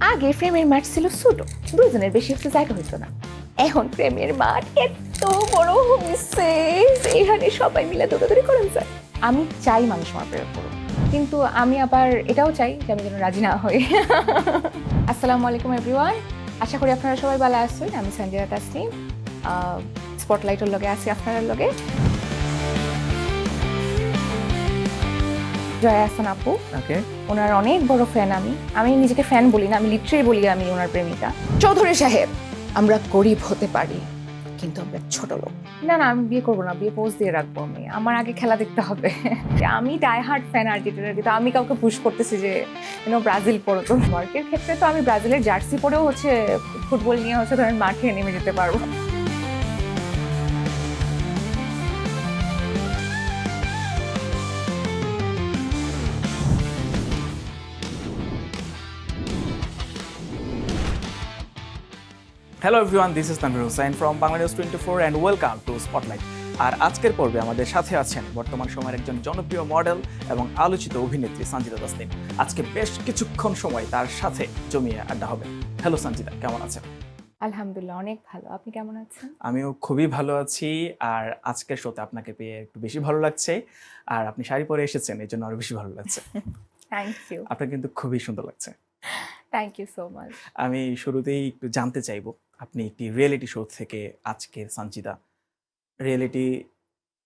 আগে প্রেমের মাঠ ছিল ছোট, দুজনের বেশি একটু জায়গা হইতো না। এখন প্রেমের মাঠ এত বড় হয়েছে, এখানে সবাই মিলে দৌড়াদৌড়ি করেন যায়। আমি চাই মানুষ আমার প্রেমে পড়ুক, কিন্তু আমি আবার এটাও চাই যে আমি যেন রাজি না হই। আসসালামু আলাইকুম এভরিওয়ান, আশা করি আপনারা সবাই ভালো আছেন। আমি সঞ্জয়া তাসনিম, স্পটলাইটের লগে আছি আপনার লগে। জয়া আহসান আপু, ওনার অনেক বড় ফ্যান। আমি নিজেকে ফ্যান বলি না, আমি লিটারেলি বলি আমি ওনার প্রেমিকা। চৌধুরী সাহেব, আমরা গরিব হতে পারি কিন্তু আমরা ছোট লোক না। না, আমি বিয়ে করবো না, বিয়ে পোজ দিয়ে রাখবো। আমার আগে খেলা দেখতে হবে। আমি ডাই হার্ড ফ্যান আর্জেন্টিনার, কিন্তু আমি কাউকে পুশ করতেছি যে ব্রাজিল পড়ো। তো ওয়ার্কের ক্ষেত্রে তো আমি ব্রাজিলের জার্সি পরেও ফুটবল নিয়ে ধরেন মাঠে নেমে যেতে পারবো। Hello everyone, this is Tanvir Hossain from Banglanews 24 and welcome to spotlight. আর আজকের পর্বে আমাদের সাথে আছেন বর্তমান সময়ের একজন জনপ্রিয় মডেল এবং আলোচিত অভিনেত্রী সঞ্জিদা তাসনিম। আজকে বেশ কিছুক্ষণ সময় তার সাথে জমিয়ে আড্ডা হবে। হ্যালো সঞ্জিদা, কেমন আছেন? আলহামদুলিল্লাহ, অনেক ভালো। আপনি কেমন আছেন? আমিও খুবই ভালো আছি। আর আজকের শোতে আপনাকে পেয়ে একটু বেশি ভালো লাগছে। আর আপনি শাড়ি পরে এসেছেন, এই জন্য আরো বেশি ভালো লাগছে। Thank you. আপনার কিন্তু খুবই সুন্দর লাগছে। Thank you so much. আমি শুরুতেই একটু জানতে চাইবো, আপনি একটি রিয়েলিটি শো থেকে আজকের সঞ্জিদা, রিয়েলিটি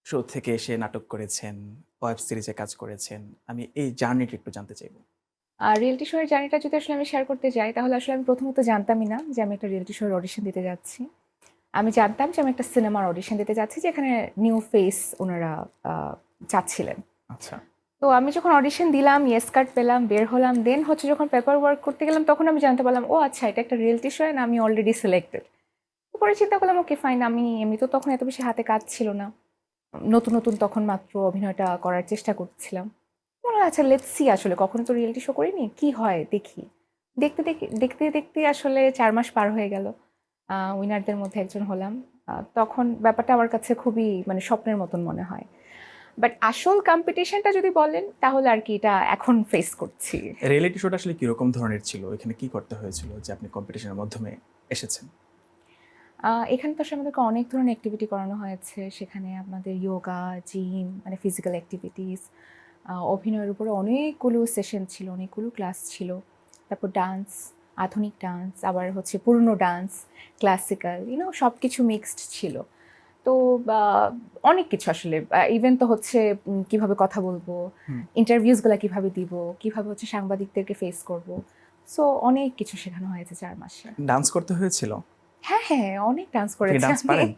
শো থেকে এসে নাটক করেছেন, ওয়েব সিরিজে কাজ করেছেন। আমি এই জার্নিটা একটু জানতে চাইবো। আর রিয়েলিটি শো এর জার্নিটা যদি আসলে আমি শেয়ার করতে যাই, তাহলে আসলে আমি প্রথমত জানতামই না যে আমি একটা রিয়েলিটি শো এর অডিশন দিতে যাচ্ছি। আমি জানতাম যে আমি একটা সিনেমার অডিশন দিতে যাচ্ছি, যেখানে নিউ ফেস ওনারা চাচ্ছিলেন। আচ্ছা। তো আমি যখন অডিশন দিলাম, ইয়েস কার্ড পেলাম, বের হলাম, দেন যখন পেপার ওয়ার্ক করতে গেলাম, তখন আমি জানতে পারলাম ও আচ্ছা, এটা একটা রিয়েলিটি শো না, আমি অলরেডি সিলেক্টেড। পরে চিন্তা করলাম ওকে ফাইন, আমি এমনি তো তখন এত বেশি হাতে কাজ ছিল না, নতুন নতুন তখন মাত্র অভিনয়টা করার চেষ্টা করছিলাম। মনে হয় আচ্ছা লেটস সি, আসলে কখনো তো রিয়েলিটি শো করিনি, কি হয় দেখি। দেখতে দেখতে দেখতে দেখতে আসলে 4 মাস পার হয়ে গেল, উইনারদের মধ্যে একজন হলাম। তখন ব্যাপারটা আমার কাছে খুবই স্বপ্নের মতন মনে হয়। বাট আসল কম্পিটিশনটা যদি বলেন, তাহলে আর কি এটা এখন ফেস করছি। রিয়েলিটি শোটা আসলে কিরকম ধরনের ছিল? এখানে কি করতে হয়েছিল যে আপনি কম্পিটিশনের মাধ্যমে এসেছেন? এখানে তো আসলে আমাদেরকে অনেক ধরনের অ্যাক্টিভিটি করানো হয়েছে। সেখানে আমাদের যোগা, জিম, ফিজিক্যাল অ্যাক্টিভিটিস, অভিনয়ের উপরে অনেকগুলো সেশন ছিল, অনেকগুলো ক্লাস ছিল। তারপর ডান্স, আধুনিক ডান্স, আবার পুরনো ডান্স, ক্লাসিক্যাল, সব কিছু মিক্সড ছিল। তো অনেক কিছু আসলে, ইভেন তো কীভাবে কথা বলবো, ইন্টারভিউসগুলো কীভাবে দিব, কীভাবে সাংবাদিকদেরকে ফেস করব। সো অনেক কিছু শেখানো হয়েছে 4 মাসে। ডান্স করতে হয়েছিল? হ্যাঁ হ্যাঁ, অনেক ডান্স করেছি। ডান্স পারেন?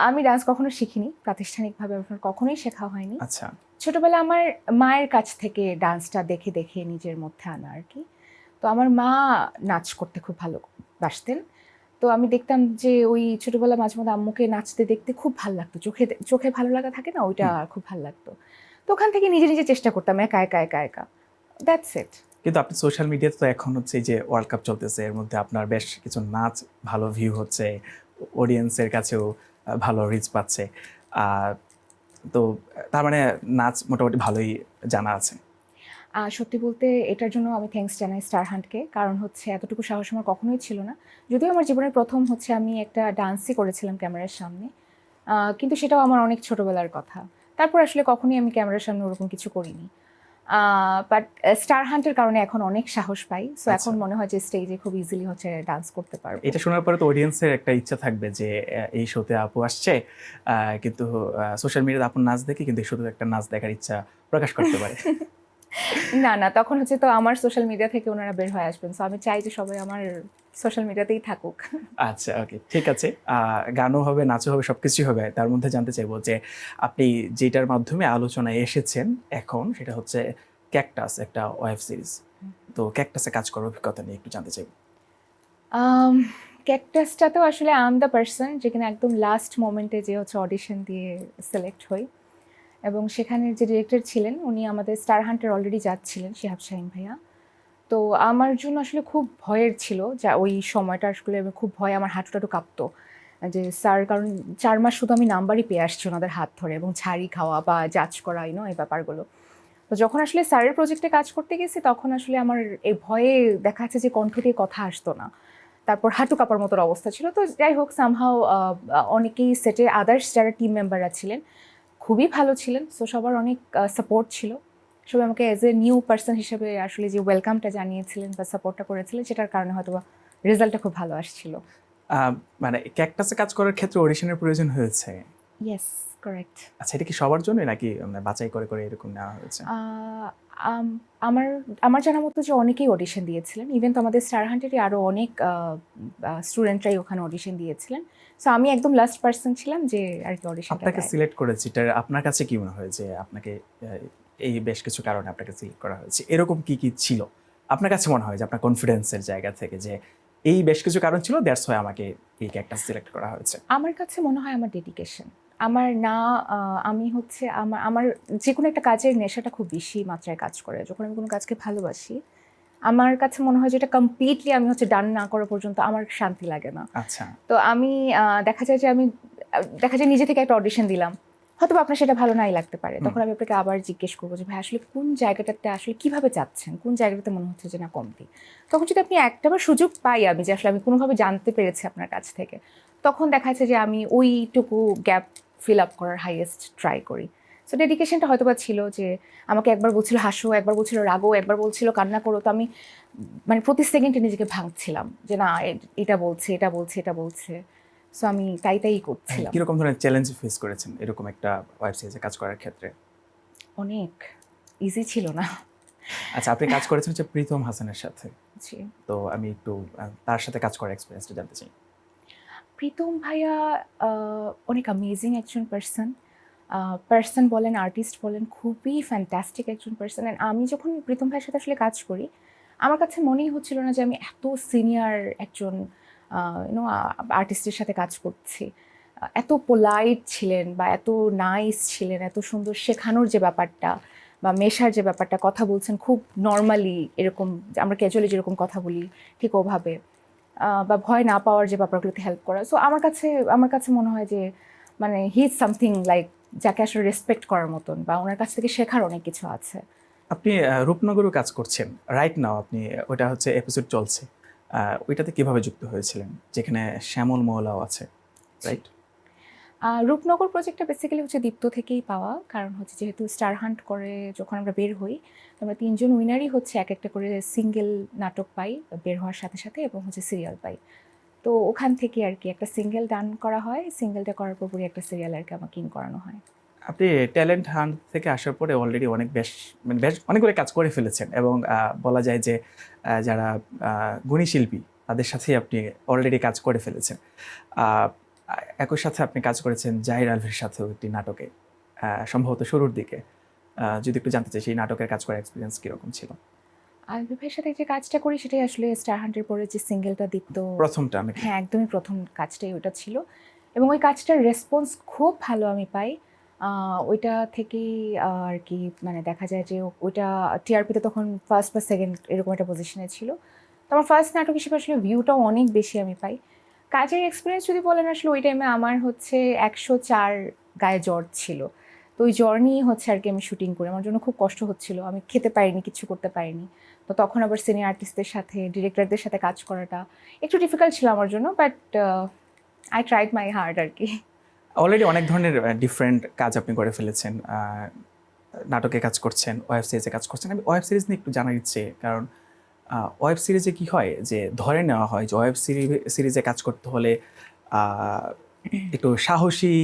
আমি ডান্স কখনো শিখিনি প্রাতিষ্ঠানিকভাবে, কখনোই শেখা হয়নি। আচ্ছা। ছোটবেলা আমার মায়ের কাছ থেকে ডান্সটা দেখে দেখে নিজের মধ্যে আনা আর কি। তো আমার মা নাচ করতে খুব ভালোবাসতেন। তো আমি দেখতাম যে ওই ছোটবেলা মাঝে মধ্যে আম্মুকে নাচতে দেখতে খুব ভালো লাগতো, চোখে ভালো লাগা থাকে না, ওইটা খুব ভালো লাগতো। তো ওখান থেকে নিজে নিজে চেষ্টা করতাম, একা একা একা একা। That's it. কিন্তু আপনি সোশ্যাল মিডিয়াতে তো এখন এই যে ওয়ার্ল্ড কাপ চলতেছে, এর মধ্যে আপনার বেশ কিছু নাচ ভালো ভিউ হচ্ছে, অডিয়েন্সের কাছেও ভালো রিচ পাচ্ছে। তো তার মানে নাচ মোটামুটি ভালোই জানা আছে। সত্যি বলতে এটার জন্য আমি থ্যাঙ্কস জানাই স্টার হান্টকে, কারণ এতটুকু সাহস আমার কখনোই ছিল না। যদিও আমার জীবনের প্রথম আমি একটা ডান্সই করেছিলাম ক্যামেরার সামনে, কিন্তু সেটাও আমার অনেক ছোটোবেলার কথা। তারপর আসলে কখনোই আমি ক্যামেরার সামনে ওরকম কিছু করিনি। বাট স্টার হান্টের কারণে এখন অনেক সাহস পাই। সো এখন মনে হয় যে স্টেজে খুব ইজিলি ডান্স করতে পারবো। এটা শোনার পরে তো অডিয়েন্সের একটা ইচ্ছা থাকবে যে এই শোতে আপু আসছে, কিন্তু সোশ্যাল মিডিয়াতে আপু নাচ দেখে কিন্তু এই শোতে একটা নাচ দেখার ইচ্ছা প্রকাশ করতে পারে। না না, তখন তো আমার সোশ্যাল মিডিয়া থেকে ওনারা বের হয়ে আসবেন। সো আমি চাই যে সবাই আমার সোশ্যাল মিডিয়াতেই থাকুক। আচ্ছা, ওকে, ঠিক আছে। গানও হবে, নাচও হবে, সবকিছুই হবে। তার মধ্যে জানতে চাইবো যে আপনি যেটার মাধ্যমে আলোচনায় এসেছেন এখন, সেটা হচ্ছে ক্যাকটাস, একটা ওয়েব সিরিজ। তো ক্যাকটাসে কাজ করার অভিজ্ঞতা নিয়ে একটু জানতে চাইবো। ক্যাকটাসটাতেও আসলে আই এম দ্য পারসন যেখানে একদম লাস্ট মোমেন্টে যে অডিশন দিয়ে সিলেক্ট হই, এবং সেখানের যে ডিরেক্টর ছিলেন উনি আমাদের স্টার হান্টের অলরেডি যাচ্ছিলেন, শিহাব শাহিন ভাইয়া। তো আমার জন্য আসলে খুব ভয়ের ছিল, যা ওই সময়টা আসলে খুব ভয়, আমার হাঁটু কাঁপতো যে স্যার, কারণ 4 মাস শুধু আমি নাম্বারই পেয়ে আসছি ওনাদের হাত ধরে, এবং ঝাড়ি খাওয়া বা জাজ করা এই ব্যাপারগুলো। তো যখন আসলে স্যারের প্রজেক্টে কাজ করতে গেছি তখন আসলে আমার এই ভয়ে দেখা যাচ্ছে যে কণ্ঠ দিয়ে কথা আসতো না, তারপর হাঁটু কাঁপার মতো অবস্থা ছিল। তো যাই হোক সামহাও অনেকেই সেটে আদার্স যারা টিম মেম্বাররা ছিলেন খুবই ভালো ছিলেন, সো সবার অনেক সাপোর্ট ছিল। সবাই আমাকে অ্যাজ এ নিউ পার্সন হিসেবে আসলে যে ওয়েলকামটা জানিয়েছিলেন বা সাপোর্টটা করেছিলেন, সেটার কারণে হয়তো রেজাল্টটা খুব ভালো আসছিল। মানে ক্যাকটাসে কাজ করার ক্ষেত্রে অডিশনের প্রয়োজন হয়েছে? Yes, correct. আচ্ছা, এটা কি সবার জন্যই নাকি মানে বাছাই করে করে এরকম নেওয়া হয়েছে? আমার আমার জানা মতো যে অনেকেই অডিশন দিয়েছিলেন, ইভেন তো আমাদের স্টার হান্টেরই আরও অনেক স্টুডেন্টরাই ওখানে অডিশন দিয়েছিলেন। সো আমি একদম লাস্ট পার্সন ছিলাম যে আর কি অডিশনটা আপনাকে সিলেক্ট করেছে, এটা আপনার কাছে কি মনে হয় যে আপনাকে এই বেশ কিছু কারণে আপনাকে সিলেক্ট করা হয়েছে, এরকম কি কি ছিল আপনার কাছে মনে হয় যে আপনার কনফিডেন্সের জায়গা থেকে যে এই বেশ কিছু কারণ ছিল, দ্যাটস ওয়াই আমাকে এই ক্যারেক্টার সিলেক্ট করা হয়েছে? আমার কাছে মনে হয় আমার ডেডিকেশন। আমার না আমি হচ্ছে আমার আমার যে কোনো একটা কাজের নেশাটা খুব বেশি মাত্রায় কাজ করে। যখন আমি কোনো কাজকে ভালোবাসি, আমার কাছে মনে হয় যে এটা কমপ্লিটলি আমি হচ্ছে ডান না করা পর্যন্ত আমার শান্তি লাগে না। আচ্ছা, তো আমি দেখা যায় যে আমি দেখা যায় নিজে থেকে একটা অডিশন দিলাম, হয়তো বা আপনার সেটা ভালো নাই লাগতে পারে। তখন আমি আপনাকে আবার জিজ্ঞেস করবো যে ভাই আসলে কোন জায়গাটাতে আসলে কিভাবে চাচ্ছেন, কোন জায়গাটাতে মনে হচ্ছে যে না কমতি। তখন যদি আপনি একটাবার সুযোগ পাই আমি যে আসলে আমি কোনোভাবে জানতে পেরেছি আপনার কাছ থেকে, তখন দেখা যাচ্ছে যে আমি ওইটুকু গ্যাপ ফিল আপ করার হাইয়েস্ট ট্রাই করি। সো ডেডিকেশনটা হয়তো বা ছিল যে আমাকে একবার বলছিল হাসো, একবার বলছিল রাগো, একবার বলছিল কান্না করো। তো আমি মানে প্রতি সেকেন্ডে নিজেকে ভাঙছিলাম যে না এটা বলছে, এটা বলছে, এটা বলছে। সো আমি তাই করছিলাম। কিরকম ধরনের চ্যালেঞ্জ ফেস করেছেন এরকম একটা ওয়েব সিরিজে কাজ করার ক্ষেত্রে? অনেক ইজি ছিল না। আচ্ছা, আপনি কাজ করেছেন হচ্ছে প্রীতম হাসানের সাথে, জি। তো আমি একটু তার সাথে কাজ করার এক্সপিরিয়েন্সটা জানতে চাই। প্রীতম ভাইয়া অনেক অ্যামেজিং একজন পার্সন বলেন, আর্টিস্ট বলেন, খুবই ফ্যান্টাস্টিক একজন পার্সন। অ্যান্ড আমি যখন প্রীতম ভাইয়ের সাথে আসলে কাজ করি, আমার কাছে মনেই হচ্ছিল না যে আমি এত সিনিয়র একজন আর্টিস্টের সাথে কাজ করছি। এত পোলাইট ছিলেন বা এত নাইস ছিলেন, এত সুন্দর শেখানোর যে ব্যাপারটা বা মেশার যে ব্যাপারটা, কথা বলছেন খুব নর্মালি, এরকম আমরা ক্যাজুয়ালি যেরকম কথা বলি ঠিক ওভাবে, বা ভয় না পাওয়ার যে ব্যাপারগুলোতে হেল্প করা। সো আমার কাছে মনে হয় যে মানে হি ইজ সামথিং লাইক যাকে আসলে রেসপেক্ট করার মতন, বা ওনার কাছ থেকে শেখার অনেক কিছু আছে। আপনি রূপনগরও কাজ করছেন রাইট নাও, আপনি ওটা হচ্ছে এপিসোড চলছে, ওইটাতে কিভাবে যুক্ত হয়েছিলেন যেখানে শ্যামল মহলাও আছে, রাইট? রূপনগর প্রজেক্টটা বেসিক্যালি হচ্ছে দীপ্ত থেকেই পাওয়া, কারণ হচ্ছে যেহেতু স্টার হান্ট করে যখন আমরা বের হই, আমরা 3 জন উইনারই হচ্ছে এক একটা করে সিঙ্গেল নাটক পাই বের হওয়ার সাথে সাথে, এবং হচ্ছে সিরিয়াল পাই। তো ওখান থেকে আর কি একটা সিঙ্গেল ডান করা হয়, সিঙ্গেলটা করার পরই একটা সিরিয়াল আর কি আমাকে ইন করানো হয়। আপনি ট্যালেন্ট হান্ট থেকে আসার পরে অলরেডি অনেক বেশ অনেকগুলো কাজ করে ফেলেছেন, এবং বলা যায় যে যারা গুণী শিল্পী তাদের সাথেই আপনি অলরেডি কাজ করে ফেলেছেন। আহ, একই সাথে আপনি কাজ করেছেন জাহির আলভের সাথেও একটি নাটকে, সম্ভবত শুরুর দিকে। যদি একটু জানতে চাই সেই নাটকের কাজ করার এক্সপিরিয়েন্স কীরকম ছিল? আলভি ভাইয়ের সাথে যে কাজটা করি সেটাই আসলে স্টার হান্টের পরে যে সিঙ্গেলটা দীপ্ত, প্রথমটা আমি হ্যাঁ একদমই প্রথম কাজটাই ওইটা ছিল, এবং ওই কাজটার রেসপন্স খুব ভালো আমি পাই। ওইটা থেকেই আর কি মানে দেখা যায় যে ওইটা টিআরপিতে তখন ফার্স্ট বা সেকেন্ড এরকম একটা পজিশনে ছিল। তো আমার ফার্স্ট নাটক হিসেবে আসলে ভিউটাও অনেক বেশি আমি পাই। কাজের এক্সপিরিয়েন্স যদি বলেন, আসলে ওই টাইমে আমার হচ্ছে 104 গায়ে জ্বর ছিল। তো ওই জ্বর নিয়েই হচ্ছে আর কি আমি শুটিং করি, আমার জন্য খুব কষ্ট হচ্ছিল, আমি খেতে পারিনি, কিছু করতে পারিনি। তো তখন আবার সিনিয়র আর্টিস্টদের সাথে, ডিরেক্টরদের সাথে কাজ করাটা একটু ডিফিকাল্ট ছিল আমার জন্য, but I tried my hard আর কি। অলরেডি অনেক ধরনের ডিফারেন্ট কাজ আপনি করে ফেলেছেন, নাটকে কাজ করছেন, ওয়েব সিরিজে কাজ করছেন। আমি ওয়েব সিরিজ নিয়ে একটু জানার ইচ্ছে, কারণ ওয়েব সিরিজে কি হয় যে ধরে নেওয়া হয় যে ওয়েব সিরিজে কাজ করতে হলে একটু সাহসী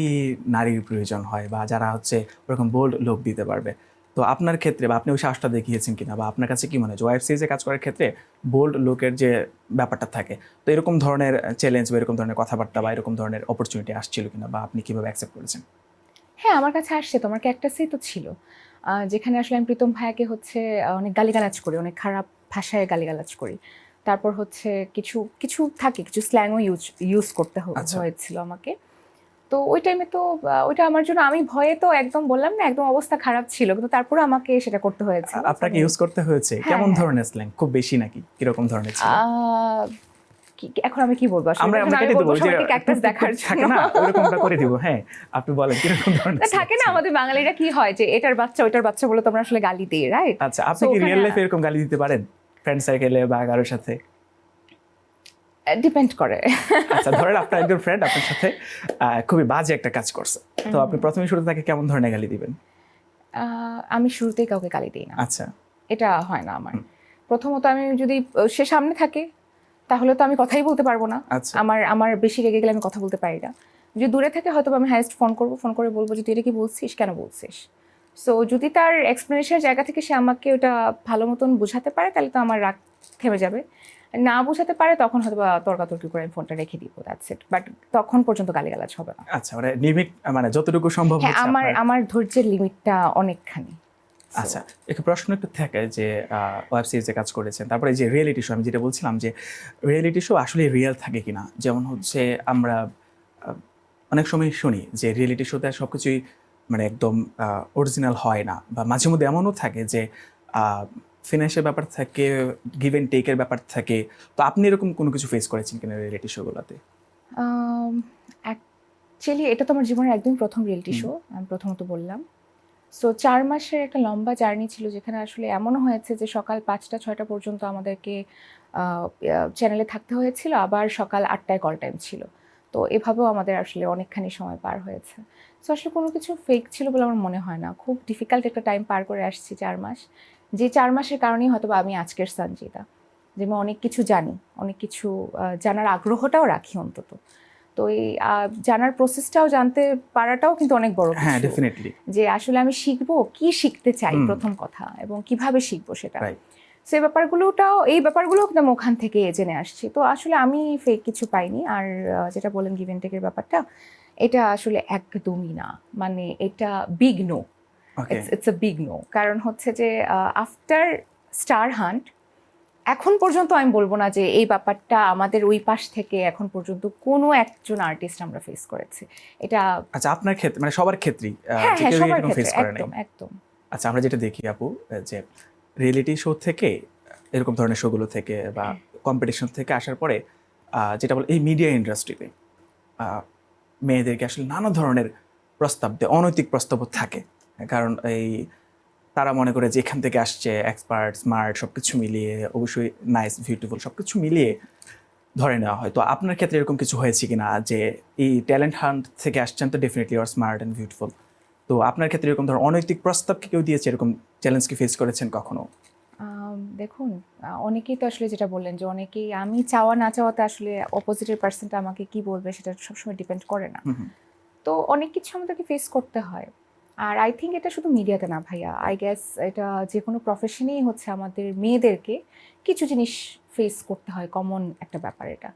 নারীর প্রয়োজন হয়, বা যারা হচ্ছে ওরকম বোল্ড লোক দিতে পারবে। তো আপনার ক্ষেত্রে বা আপনি ওই সাহসটা দেখিয়েছেন কিনা, বা আপনার কাছে কি মনে হয় যে ওয়েব সিরিজে কাজ করার ক্ষেত্রে বোল্ড লোকের যে ব্যাপারটা থাকে, তো এরকম ধরনের চ্যালেঞ্জ বা এরকম ধরনের কথাবার্তা বা এরকম ধরনের অপরচুনিটি আসছিল কিনা, বা আপনি কিভাবে অ্যাকসেপ্ট করেছেন? হ্যাঁ, আমার কাছে আসছে তো, আমার ক্যাকটাসেই তো ছিল। যেখানে আসলে আমি প্রীতম ভাইয়াকে হচ্ছে অনেক গালিগালাজ করি, অনেক খারাপ ভাষায় গালিগালাজ করি। তারপর হচ্ছে কিছু থাকে, কিছু স্ল্যাংও ইউজ করতে আচ্ছা। হয়েছিল আমাকে। তো ওই টাইমে তো ওইটা আমার জন্য, আমি ভয়ে তো একদম বললাম না, একদম অবস্থা খারাপ ছিল। কিন্তু তারপরে আমাকে সেটা করতে হয়েছিল। আপনাকে ইউজ করতে হয়েছে? হ্যাঁ, কেমন হ্যাঁ। ধরনের স্ল্যাং? খুব বেশি নাকি কিরকম ধরনের ছিল? এখন আমি কি বলবো আসলে? আমরা এখন আমি কেটে দেবো বলবো যে সবাইকে ক্যাকটাস দেখার থাকে জন্য। না, ওরকমটা করে দিব। হ্যাঁ, আপনি বলেন কিরকম ধরনের থাকে না snacks? আমাদের বাঙালিরা কি হয় যে এটার বাচ্চা ওইটার বাচ্চা বলে তোমরা আসলে গালি দিই, রাইট? আচ্ছা, আপনি কি রিয়েল লাইফে এরকম গালি দিতে পারেন ফ্রেন্ড সার্কেলে বা কারোর সাথে? ডিপেন্ড করে। আচ্ছা, ধরেন আপনার একজন ফ্রেন্ড আপনার সাথে খুবই বাজে একটা কাজ করছে, তো আপনি প্রথমে শুরুতে তাকে কেমন ধরনের গালি দিবেন? আমি শুরুতেই কাউকে গালি দিই না, আচ্ছা, এটা হয় না আমার। প্রথমত আমি যদি সে সামনে থাকে তাহলে তো আমি কথাই বলতে পারবো না। আচ্ছা। আমার আমার বেশি রেগে গেলে আমি কথা বলতে পারি না। যদি দূরে থাকে হয়তো আমি হাইয়েস্ট ফোন করবো, ফোন করে বলবো যে তুই এটা কি বলছিস, কেন বলছিস। সো যদি তার এক্সপ্লেনেশনের জায়গা থেকে সে আমাকে ওটা ভালো মতন বোঝাতে পারে তাহলে তো আমার রাগ থেমে যাবে। না বোঝাতে পারে তখন হয়তো বা তর্কাতর্কি করে আমি ফোনটা রেখে দিব, দ্যাটস ইট। বাট তখন পর্যন্ত গালিগালাজ হবে না। আচ্ছা, মানে লিমিট, মানে যতটুকু সম্ভব হ্যাঁ, হচ্ছে আপনার। আমার ধৈর্যের লিমিটটা অনেকখানি। আচ্ছা, একটু প্রশ্ন একটু থাকে যে ওয়েব সিরিজে কাজ করেছেন, তারপরে যে রিয়েলিটি শো, আমি যেটা বলছিলাম যে রিয়েলিটি শো আসলে রিয়েল থাকে কিনা। যেমন হচ্ছে আমরা অনেক সময় শুনি যে রিয়েলিটি শোতে সবকিছুই মানে একদম অরিজিনাল হয় না, বা মাঝে মধ্যে এমনও থাকে যে ফিনান্সিয়াল ব্যাপার থাকে, গিভ অ্যান্ড টেকের ব্যাপার থাকে। তো আপনি এরকম কোনো কিছু ফেস করেছেন কিনা রিয়েলিটি শোগুলোতে? অ্যাকচুয়ালি এটা তো আমার জীবনের একদম প্রথম রিয়েলিটি শো, আমি প্রথমত বললাম। সো 4 মাসের একটা লম্বা জার্নি ছিল যেখানে আসলে এমনও হয়েছে যে সকাল 5টা-6টা পর্যন্ত আমাদেরকে চ্যানেলে থাকতে হয়েছিল, আবার সকাল 8টায় কল টাইম ছিল। তো এভাবেও আমাদের আসলে অনেকখানি সময় পার হয়েছে। সো আসলে কোনো কিছু ফেক ছিল বলে আমার মনে হয় না। খুব ডিফিকাল্ট একটা টাইম পার করে আসছি 4 মাস। যে 4 মাসের কারণেই হয়তো বা আমি আজকের সঞ্জিতা। যে আমি অনেক কিছু জানি, অনেক কিছু জানার আগ্রহটাও রাখি অন্তত। তো এই জানার প্রসেসটাও জানতে পারাটাও কিন্তু অনেক বড় হ্যাঁ, কিছু। ডেফিনেটলি। যে আসলে আমি শিখবো, কি শিখতে চাই প্রথম কথা, এবং কিভাবে শিখবো সেটা। রাইট। সেই এই ব্যাপারগুলোও কিন্তু আমি ওখান থেকে জেনে আসছি। তো আসলে আমি ফেক কিছু পাইনি। আর যেটা বললেন গিভ অ্যান্ড টেকের ব্যাপারটা, এটা আসলে একদমই না। মানে এটা big no. Okay. It's a big no. কারণ হচ্ছে যে আফটার স্টার হান্ট এখন পর্যন্ত আমি বলবো না যে এই ব্যাপারটা আমাদের ওই পাশ থেকে এখন পর্যন্ত কোনো একজন আর্টিস্ট আমরা ফেস করেছি। এটা আচ্ছা, আপনার ক্ষেত্রে মানে সবার ক্ষেত্রেই হ্যাঁ, যে হ্যাঁ, কেউ সবার এরকম ফেস ক্ষেত্রে করে নাই? একদম, একদম। আচ্ছা, আমরা যেটা দেখি আপু, যে রিয়েলিটি শো থেকে এরকম ধরনের শোগুলো থেকে বা কম্পিটিশন থেকে আসার পরে যেটা বলে এই মিডিয়া ইন্ডাস্ট্রিতে মেয়েদেরকে আসলে নানা ধরনের প্রস্তাব দেয়, অনৈতিক প্রস্তাবও থাকে। কারণ এই তারা মনে করে যে এখান থেকে আসছে, এক্সপার্ট, স্মার্ট, সব কিছু মিলিয়ে, অবশ্যই নাইস, বিউটিফুল, সব কিছু মিলিয়ে ধরে নেওয়া হয়। তো আপনার ক্ষেত্রে এরকম কিছু হয়েছে কিনা যে এই ট্যালেন্ট হান্ট থেকে আসছেন, তো definitely you are smart and beautiful. তো আপনার ক্ষেত্রে এরকম ধরনের অনৈতিক প্রস্তাব কি কেউ দিয়েছে, এরকম চ্যালেঞ্জ কি ফেস করেছেন কখনো? দেখুন, অনেকেই তো আসলে যেটা বললেন যে অনেকেই আমি চাওয়া না চাওয়াতে আসলে অপোজিটের পার্সনটা আমাকে কি বলবে সেটা সবসময় ডিপেন্ড করে না। তো অনেক কিছু আমাদেরকে ফেস করতে হয়। আর আই থিঙ্ক এটা শুধু মিডিয়াতে না ভাইয়া, আই গেস এটা যে কোনো প্রফেশনেই হচ্ছে আমাদের মেয়েদেরকে কিছু জিনিস ফেস করতে হয়, কমন একটা ব্যাপার এটা।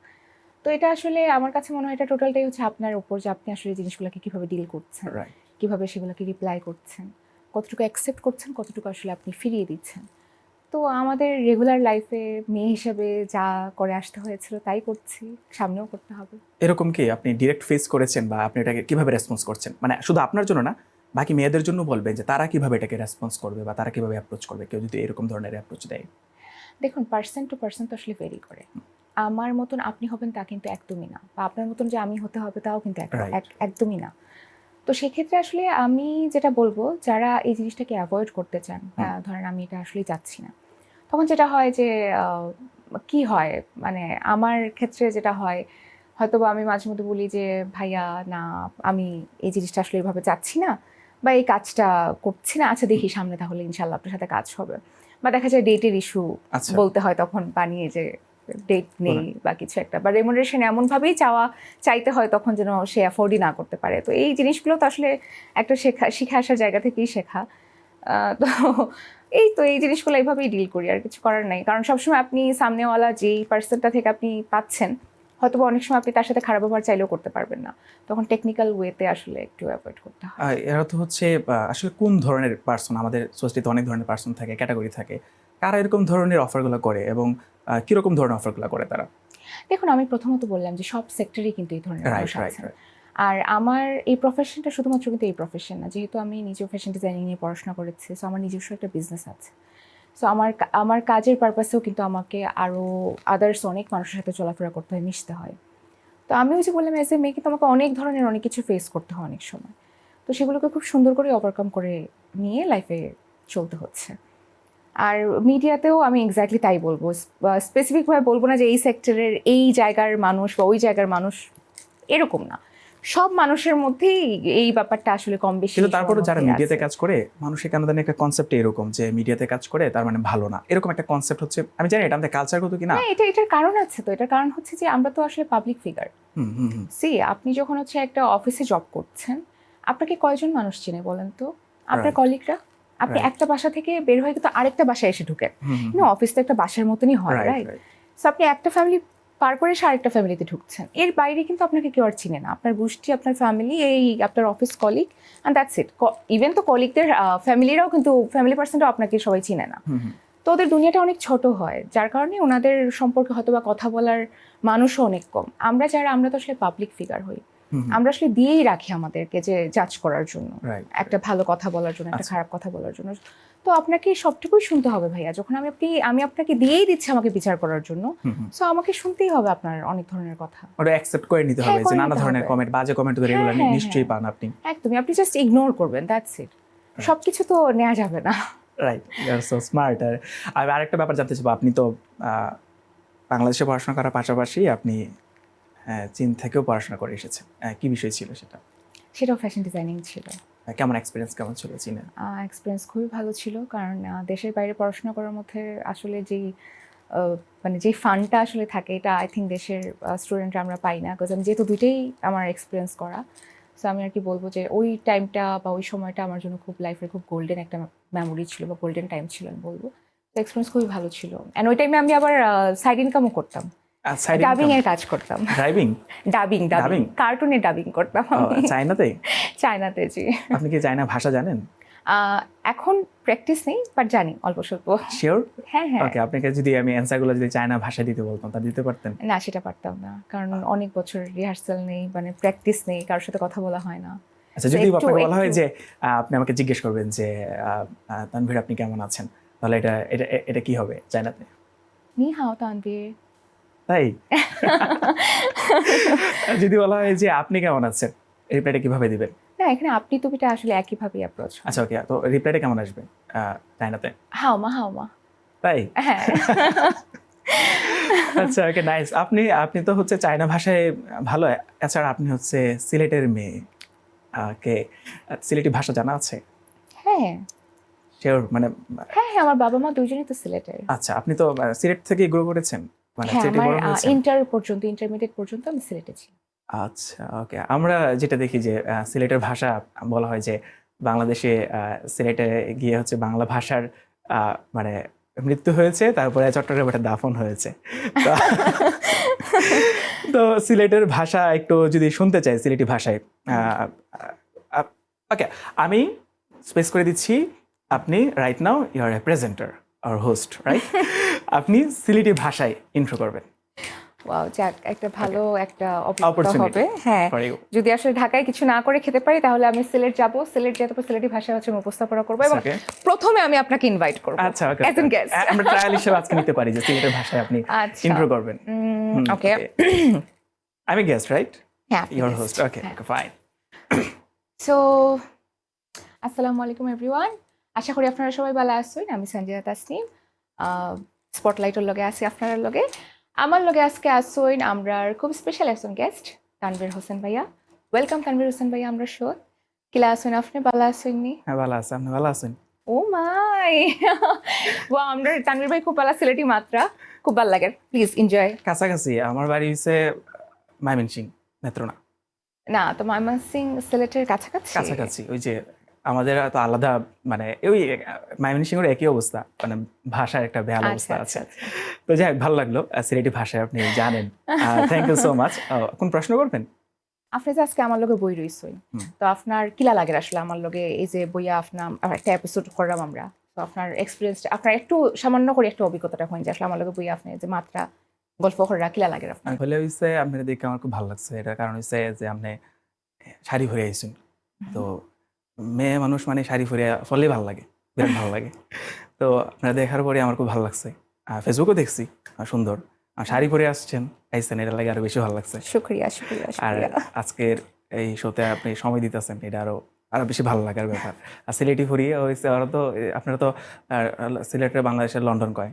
তো এটা আসলে আমার কাছে মনে হয় এটা টোটালটাই হচ্ছে আপনার উপর যে আপনি আসলে জিনিসগুলোকে কীভাবে ডিল করছেন, রাইট। কীভাবে সেগুলোকে রিপ্লাই করছেন, কতটুকু অ্যাকসেপ্ট করছেন, কতটুকু আসলে আপনি ফিরিয়ে দিচ্ছেন। তো আমাদের রেগুলার লাইফে মেয়ে হিসেবে যা করে আসতে হয়েছিল তাই করছি, সামনেও করতে হবে। এরকম কি আপনি ডিরেক্ট ফেস করেছেন, বা আপনি এটাকে কিভাবে রেসপন্স করছেন? মানে শুধু আপনার জন্য না, বাকি মেয়েদের জন্য বলবেন যে তারা কিভাবে এটাকে রেসপন্স করবে বা তারা কিভাবে অ্যাপ্রোচ করবে, কেউ যদি এরকম ধরনের অ্যাপ্রোচ দেয়? দেখুন, পার্সন টু পার্সন তো আসলে ভেরি করে। আমার মতন আপনি হবেন তা কিন্তু একদমই না, বা আপনার মতন যে আমি হতে হবে তাও কিন্তু Right. একদমই না। তো সেক্ষেত্রে আসলে আমি যেটা বলবো, যারা এই জিনিসটাকে অ্যাভয়েড করতে চান, ধরেন আমি এটা আসলেই চাচ্ছি না, তখন যেটা হয় যে কি হয়, মানে আমার ক্ষেত্রে যেটা হয়, হয়তো বা আমি মাঝে মধ্যে বলি যে ভাইয়া না, আমি এই জিনিসটা আসলে এইভাবে চাচ্ছি না, বা এই কাজটা করছি না, আচ্ছা দেখি সামনে তাহলে ইনশাল্লাহ আপনার সাথে কাজ হবে। বা দেখা যায় ডেটের ইস্যু আচ্ছা। বলতে হয় তখন বানিয়ে যে ডেট নেই বা কিছু একটা, বা রেমুনারেশন এমনভাবেই চাইতে হয় তখন যেন সে অ্যাফোর্ডই না করতে পারে। তো এই জিনিসগুলো তো আসলে একটা শিখে আসার জায়গা থেকেই শেখা। তো এই জিনিসগুলো এইভাবেই ডিল করি, আর কিছু করার নাই। কারণ সবসময় আপনি সামনেওয়ালা যেই পার্সনটা থেকে আপনি পাচ্ছেন, হয়তো অনেক সময় আপনি তার সাথে খারাপ ব্যবহার চাইলেও করতে পারবেন না, তখন টেকনিক্যাল ওয়েতে আসলে একটু অ্যাভয়েড করতে হয়। এরা তো হচ্ছে আসলে কোন ধরনের পার্সন, আমাদের সোসাইটিতে অনেক ধরনের পার্সন থাকে, ক্যাটাগরি থাকে, কারা এরকম ধরনের অফারগুলো করে এবং কিরকম ধরনের অফারগুলো করে তারা? দেখুন, আমি প্রথমত বললাম যে সব সেক্টরেই কিন্তু এই ধরনের মানুষ রাইট, আছেন। রাইট। আর আমার এই প্রফেশনটা শুধুমাত্র কিন্তু এই প্রফেশন না, যেহেতু আমি নিজেও ফ্যাশন ডিজাইনিং নিয়ে পড়াশোনা করেছি, সো আমার নিজস্ব একটা বিজনেস আছে। সো আমার কাজের পারপাসেও কিন্তু আমাকে আরও আদার্স অনেক মানুষের সাথে চলাফেরা করতে হয়, মিশতে হয়। তো আমি ওই যে বললাম অ্যাজ এ মেয়ে কিন্তু আমাকে অনেক ধরনের অনেক কিছু ফেস করতে হয় অনেক সময়। তো সেগুলোকে খুব সুন্দর করে ওভারকাম করে নিয়ে লাইফে চলতে হচ্ছে। আর মিডিয়াতেও আমি এক্স্যাক্টলি তাই বলবো, স্পেসিফিকভাবে বলবো না যে এই সেক্টরের এই জায়গার মানুষ বা ওই জায়গার মানুষ, এরকম না। সব মানুষের মধ্যেই এই ব্যাপারটা আসলে কম বেশি। কিন্তু তারপরে যারা মিডিয়াতে কাজ করে, মানুষের কেন জানি একটা কনসেপ্ট এরকম যে মিডিয়াতে কাজ করে তার মানে ভালো না, এরকম একটা কনসেপ্ট হচ্ছে। আমি জানি এটা আমাদের কালচারগত কিনা। না, এটার কারণ আছে। তো এটার কারণ হচ্ছে যে আমরা তো আসলে পাবলিক ফিগার। সি, আপনি যখন হচ্ছে একটা অফিসে জব করছেন, আপনাকে কয়জন মানুষ চেনে বলেন তো? আপনার কলিগরা। আপনি একটা বাসা থেকে বের হয়ে কিন্তু আরেকটা বাসায় এসে ঢুকেন। অফিস তো একটা বাসার মতনই হয়, রাইট? সো আপনি একটা ফ্যামিলি পার করে আরেকটা ফ্যামিলিতে ঢুকছেন, এর বাইরে কিন্তু আপনাকে কেউ আর চিনে না। আপনার গোষ্ঠী, আপনার ফ্যামিলি, এই আপনার office colleague, and that's it. Even তো কলিগদের ফ্যামিলিরাও কিন্তু, ফ্যামিলি পার্সনরাও আপনাকে সবাই চিনে না। তো ওদের দুনিয়াটা অনেক ছোট হয়, যার কারণে ওনাদের সম্পর্কে হয়তো বা কথা বলার মানুষও অনেক কম। আমরা তো আসলে পাবলিক ফিগার হই, আমরা আসলে দিয়েই রাখি আমাদেরকে যে জাজ করার জন্য, একটা ভালো কথা বলার জন্য, একটা খারাপ কথা বলার জন্য। তো আপনাকে সবটুকুই শুনতে হবে ভাইয়া। যখন আমি আপনাকে দিয়েই দিচ্ছি আমাকে বিচার করার জন্য, সো আমাকে শুনতেই হবে আপনার অনেক ধরনের কথা। ওটা অ্যাকসেপ্ট করে নিতে হবে যে নানা ধরনের কমেন্ট, বাজে কমেন্ট তো রেগুলার নিশ্চয়ই পান আপনি। একদমই, আপনি জাস্ট ইগনোর করবেন, দ্যাটস ইট। সবকিছু তো নেওয়া যাবে না। Right, you are so smart. আর আরেকটা ব্যাপার জানতে চাইবো, আপনি তো বাংলাদেশে পড়াশোনা করার পাশাপাশি আপনি চীন থেকেও পড়াশোনা করে এসেছেন। কি বিষয় ছিল সেটা? সেটাও ফ্যাশন ডিজাইনিং ছিল। কেমন এক্সপিরিয়েন্স কেমন ছিল চীনে? এক্সপিরিয়েন্স খুবই ভালো ছিল, কারণ দেশের বাইরে পড়াশোনা করার মধ্যে আসলে মানে যেই ফানটা আসলে থাকে, এটা আই থিঙ্ক দেশের স্টুডেন্টরা আমরা পাই না। বিকজ আমি যেহেতু দুইটাই আমার এক্সপিরিয়েন্স করা, সো আমি আর কি বলবো যে ওই টাইমটা বা ওই সময়টা আমার জন্য খুব লাইফের খুব গোল্ডেন একটা মেমোরি ছিল বা গোল্ডেন টাইম ছিল আমি বলবো। তো এক্সপিরিয়েন্স খুবই ভালো ছিল। অ্যান্ড ওই টাইমে আমি আবার সাইড ইনকামও করতাম, ডাবিং এর কাজ করতাম। ডাবিং কার্টুনে ডাবিং করতাম চায়নাতে। জি। আপনি কি চায়না ভাষা জানেন? এখন প্র্যাকটিস নেই, বাট জানি অল্প স্বল্প। শিওর? হ্যাঁ। ওকে, আপনাকে যদি আমি অ্যানসারগুলো যদি চায়না ভাষায় দিতে বলতাম, তা দিতে পারতেন? না, সেটা পারতাম না, কারণ অনেক বছর রিহার্সাল নেই, মানে প্র্যাকটিস নেই, কারোর সাথে কথা বলা হয় না। আচ্ছা, যদি আপনাকে বলা হয় যে আপনি আমাকে জিজ্ঞেস করবেন যে তানভীর আপনি কেমন আছেন, তাহলে এটা কি হবে চায়নাতে? নি হাও তানভীর। তাই? যদি বলা হয় যে আপনি কেমন আছেন, রিপ্লাইটা কিভাবে দিবেন? না, এখানে আপনি তুমিটা আসলে একইভাবেই অ্যাপ্রোচ। আচ্ছা, ওকে, তো রিপ্লাইটা কেমন আসবে চায়নাতে? হাওমা। তাই? হ্যাঁ। আচ্ছা, ওকে, নাইস। আপনি তো হচ্ছে চায়না ভাষায় ভালো। এছাড়া আপনি হচ্ছে সিলেটের মেয়ে, সিলেটি ভাষা জানা আছে? হ্যাঁ। শিওর? মানে হ্যাঁ, আমার বাবা মা দুইজনই তো সিলেটের। আচ্ছা, আপনি তো সিলেট থেকে গ্রো করেছেন, মানে সিলেটে বড় হয়েছেন? ইন্টারমিডিয়েট পর্যন্ত আমি সিলেটে ছিলাম। আচ্ছা, ওকে। আমরা যেটা দেখি যে সিলেটের ভাষা বলা হয় যে বাংলাদেশে সিলেটে গিয়ে হচ্ছে বাংলা ভাষার মানে মৃত্যু হয়েছে, তারপরে চট্টগ্রামে একটা দাফন হয়েছে। তো সিলেটের ভাষা একটু যদি শুনতে চাই, সিলেটি ভাষায়, ওকে, আমি স্পেস করে দিচ্ছি। আপনি right now you are a presenter আর হোস্ট, রাইট? আপনি সিলেটি ভাষায় ইন্ট্রো করবেন। ওয়াও, যাক, একটা ভালো একটা অভিজ্ঞতা হবে। হ্যাঁ, যদি আসলে ঢাকায় কিছু না করে খেতে পারি, তাহলে আমি সিলেট যাব, সিলেট যেতে পারি, সিলেটি ভাষায় হচ্ছে উপস্থাপনা করবো, এবং প্রথমে আমি আপনাকে ইনভাইট করব। আচ্ছা, ওকে, আমরা ট্রায়াল হিসেবে আজকে নিতে পারি যে সিলেটের ভাষায় আপনি ইন্ট্রো করবেন। ওকে, আমি গেস্ট, রাইট? হ্যাঁ, your host. Okay, fine. So আসসালামু আলাইকুম এভরিওয়ান, আশা করি আপনারা সবাই ভালো আছেন। আমি সঞ্জিদা তাসনিম, স্পটলাইটের লগে আছি আপনার লগে। আমার লগে আজকে আসছেন আমরা খুব স্পেশাল একজন গেস্ট, তানভীর হোসেন ভাইয়া। ওয়েলকাম তানভীর হোসেন ভাইয়া আমরা শো। কিলা আছেন আপনি? ভালো আছেন নি? হ্যাঁ, ভালো আছি। আপনি ভালো আছেন? ও মাই, ওয়া, আমরা তানভীর ভাই খুব ভালো সিলেটি মাত্রা, খুব ভালো লাগে। Please enjoy. কাছাকাছি, আমার বাড়ি হচ্ছে ময়মনসিংহ, নেত্রকোনা। না, তো ময়মনসিংহ সিলেটের কাছাকাছি। ওই যে আমাদের তো আলাদা, মানে ওই ময়মনসিংহের একই অবস্থা, মানে ভাষার একটা বেহাল অবস্থা আছে। তো যাই হোক, ভালো লাগলো সিলেটি ভাষায় আপনি জানেন। Thank you so much. কোন প্রশ্ন করবেন? আপনি যে আজকে আমার লগে বই রইছই, তো আপনার কিলা লাগে আসলে আমার লগে এই যে বইয়া আপনার একটা এপিসোড করলাম আমরা, তো আপনার এক্সপিরিয়েন্সটা, আপনার একটু সামান্য করে একটা অভিজ্ঞতাটা হয় যে আসলে আমার লগে বইয়া আপনি যে মাত্রা গল্প করা কিলা লাগে আপনার? হলে হইছে আপনার দেখে আমার খুব ভালো লাগছে। এটার কারণ হচ্ছে যে আপনি শাড়ি পরে আইছেন, তো মেয়ে মানুষ মানে শাড়ি পরে ফলেই ভালো লাগে, বিরাট ভালো লাগে। তো আপনারা দেখার পরে আমার খুব ভালো লাগছে, ফেসবুকও দেখছি, সুন্দর শাড়ি পরে আসছেন, আইসেন, এটা লাগে আরো বেশি ভালো লাগছে। শুক্রিয়া শুক্রিয়া আর শুক্রিয়া। আজকের এই শোতে আপনি সময় দিতেছেন, এটা আরো আরো বেশি ভালো লাগার ব্যাপার। আর সিলেটি ফুরিয়ে হয়েছে, ওরা তো আপনারা তো সিলেটের বাংলাদেশের লন্ডন কয়।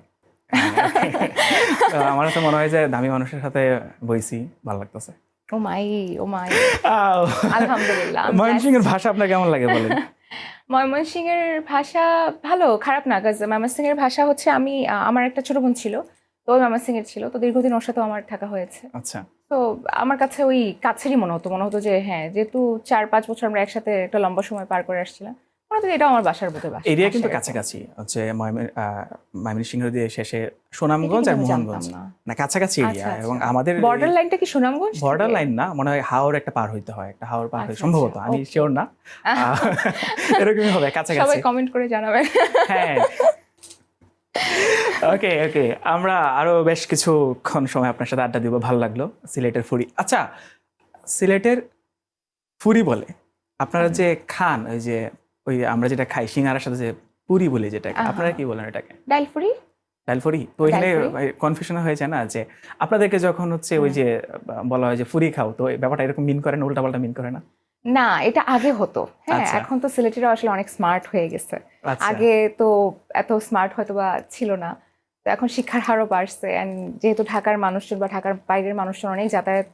তো আমার কাছে মনে হয় যে দামি মানুষের সাথে বইছি, ভালো লাগতেছে। ও মাই ও মাই, আলহামদুলিল্লাহ। I'm ময়মনসিংহের ভাষা আপনার কেমন লাগে বলেন? ময়মনসিংহের ভাষা ভালো, খারাপ না। কাজ ময়মনসিংহের ভাষা হচ্ছে আমি আমার একটা ছোট বোন ছিল, তো ওই ময়মনসিংহের ছিল, তো দীর্ঘদিন ওর সাথেও আমার থাকা হয়েছে। আচ্ছা, তো আমার কাছে ওই কাছেরই মনে হতো যে হ্যাঁ, যেহেতু 4-5 বছর আমরা একসাথে একটা লম্বা সময় পার করে আসছিলাম, মনে হতো এটা আমার বাসার মতো বাসা। এরিয়া কিন্তু কাছাকাছি হচ্ছে, ময়মনসিংহ দিয়ে শেষে সুনামগঞ্জ আর মোহনগঞ্জ, না কাছাকাছি এরিয়া। এবং আমাদের বর্ডার লাইনটা কি সুনামগঞ্জ? বর্ডার লাইন না, মনে হয় হাওর একটা পার হইতে হয়, একটা হাওর পার হয় সম্ভবত, আমি শিওর না, এরকমই হবে কাছাকাছি। সবাই কমেন্ট করে জানাবেন। হ্যাঁ, ওকে ওকে, আমরা আরো বেশ কিছুক্ষণ সময় আপনার সাথে আড্ডা দিব, ভালো লাগলো। সিলেটের ফুরি, আচ্ছা সিলেটের ফুরি বলে আপনারা যে খান, ওই যে ওই আমরা যেটা খাই সিঙ্গারার সাথে যে পুরি বলি যেটাকে, আপনারা কি বলেন এটাকে? ডালপুরি। ডালফুরি। তো ওইখানে কনফিউশন হয়ে যায় না যে আপনাদেরকে যখন হচ্ছে ওই যে বলা হয় যে ফুরি খাও, তো এই ব্যাপারটা এরকম মিন করে না, উল্টাপাল্টা মিন করে না? না, এটা আগে হতো। হ্যাঁ, আচ্ছা। এখন তো সিলেটিরা আসলে অনেক স্মার্ট হয়ে গেছে। আচ্ছা। আগে তো এত স্মার্ট হয়তো বা ছিল না, তো এখন শিক্ষার হারও বাড়ছে, এন্ড যেহেতু ঢাকার মানুষজন বা ঢাকার বাইরের মানুষজন অনেক যাতায়াত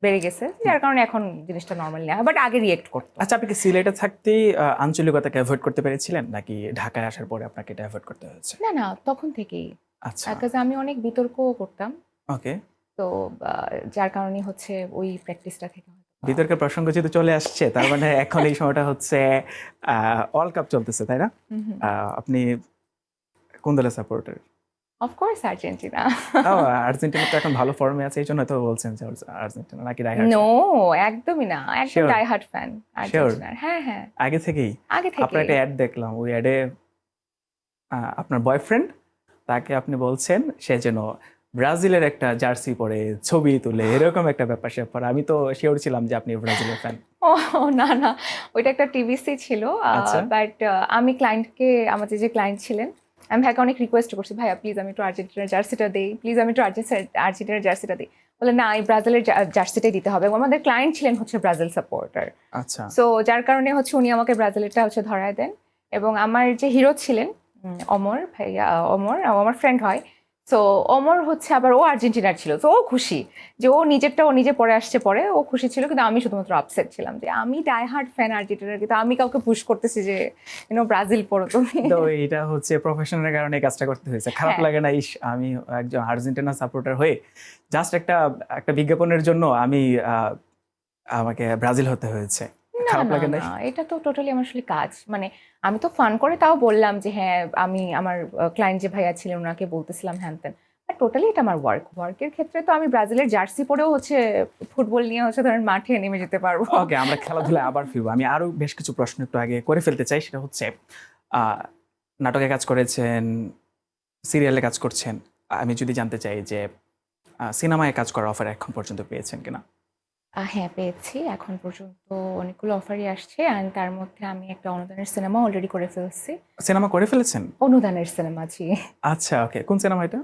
বেড়ে গেছে, যার কারণে এখন জিনিসটা নর্মাল নেওয়া হয়, বাট আগে রিয়েক্ট করতো। আচ্ছা, আপনি কি সিলেটে থাকতেই আঞ্চলিকতাকে অ্যাভয়েড করতে পেরেছিলেন, নাকি ঢাকায় আসার পরে আপনাকে এটা অ্যাভয়েড করতে হয়েছে? না না, তখন থেকেই। আচ্ছা, কাজ আমি অনেক বিতর্কও করতাম, ওকে। তো যার কারণে হচ্ছে ওই প্র্যাকটিসটা থেকে হয়তো। বিতর্কের প্রসঙ্গ যেহেতু চলে আসছে, তার মানে এখন এই সময়টা হচ্ছে ওয়ার্ল্ড কাপ চলতেছে, তাই না? আপনি কোন দলের সাপোর্টার? Of course Argentina. আর্জেন্টিনা তো এখন ভালো ফর্মে আছে, এই জন্য তো বলছেন যে আর্জেন্টিনা, নাকি ডাইহার্ড? নো, একদমই না, একদম Sure. ডাইহার্ড ফ্যান আর্জেন্টিনার। হ্যাঁ হ্যাঁ, আগে থেকেই? আগে আপনার একটা থেকে। অ্যাড দেখলাম, ওই অ্যাডে আপনার বয়ফ্রেন্ড, তাকে আপনি বলছেন সে যেন ব্রাজিলের একটা জার্সি পরে ছবি তুলে, এরকম একটা ব্যাপার স্যাপার। আমি তো শিওর ছিলাম যে আপনি ব্রাজিলের ফ্যান। ও না না, ওইটা একটা টিভিসি ছিল, আচ্ছা। বাট আমি ক্লায়েন্টকে, আমাদের যে ক্লায়েন্ট ছিলেন, আমি ভাইকে অনেক রিকোয়েস্ট করছি, ভাইয়া প্লিজ আমি একটু আর্জেন্টিনার জার্সিটা দিই, প্লিজ আমি একটু আর্জেন্টিনার জার্সিটা দিই। বলে না, এই ব্রাজিলের জার্সিটাই দিতে হবে। এবং আমাদের ক্লায়েন্ট ছিলেন হচ্ছে ব্রাজিল সাপোর্টার, আচ্ছা, সো যার কারণে হচ্ছে উনি আমাকে ব্রাজিলেরটা হচ্ছে ধরায় দেন। এবং আমার যে হিরো ছিলেন অমর ভাইয়া, অমর আমার ফ্রেন্ড হয়, সো অমর হচ্ছে আবার ও আর্জেন্টিনার ছিল, তো ও খুশি যে ও নিজেরটা ও নিজে পরে আসছে, পরে ও খুশি ছিল। কিন্তু আমি শুধুমাত্র আপসেট ছিলাম যে আমি ডাইহার্ড ফ্যান আর্জেন্টিনার, কিন্তু আমি কাউকে পুশ করতেছি যে ব্রাজিল পড়ো তুমি। তো এটা হচ্ছে প্রফেশনের কারণে এই কাজটা করতে হয়েছে। খারাপ হ্যাঁ। লাগে না? ইস, আমি একজন আর্জেন্টিনা সাপোর্টার হয়ে জাস্ট একটা বিজ্ঞাপনের জন্য আমি আমাকে ব্রাজিল হতে হয়েছে। না খারাপ না লাগে না? না, এটা তো টোটালি আমার আসলে কাজ, মানে আমি তো ফান করে তাও বললাম যে হ্যাঁ, আমি আমার ক্লায়েন্ট যে ভাইয়া ছিলেন ওনাকে বলতেছিলাম হ্যান ত্যান, বাট টোটালি এটা আমার ওয়ার্কের ক্ষেত্রে তো আমি ব্রাজিলের জার্সি পরেও হচ্ছে ফুটবল নিয়ে হচ্ছে ধরেন মাঠে নেমে যেতে পারবো। ওকে, আমরা খেলাধুলায় আবার ফিরবো। আমি আরো বেশ কিছু প্রশ্ন একটু আগে করে ফেলতে চাই, সেটা হচ্ছে নাটকে কাজ করেছেন, সিরিয়ালে কাজ করছেন। আমি যদি জানতে চাই যে সিনেমায় কাজ করার অফার এখন পর্যন্ত পেয়েছেন কিনা? হ্যাঁ, পেয়েছি। এখন পর্যন্ত অনেকগুলো অফারই আসছে, অ্যান্ড তার মধ্যে আমি একটা অনুদানের সিনেমা অলরেডি করে ফেলছি। সিনেমা করে ফেলেছেন? অনুদানের সিনেমা, জি। আচ্ছা, ওকে। কোন সিনেমা এটা?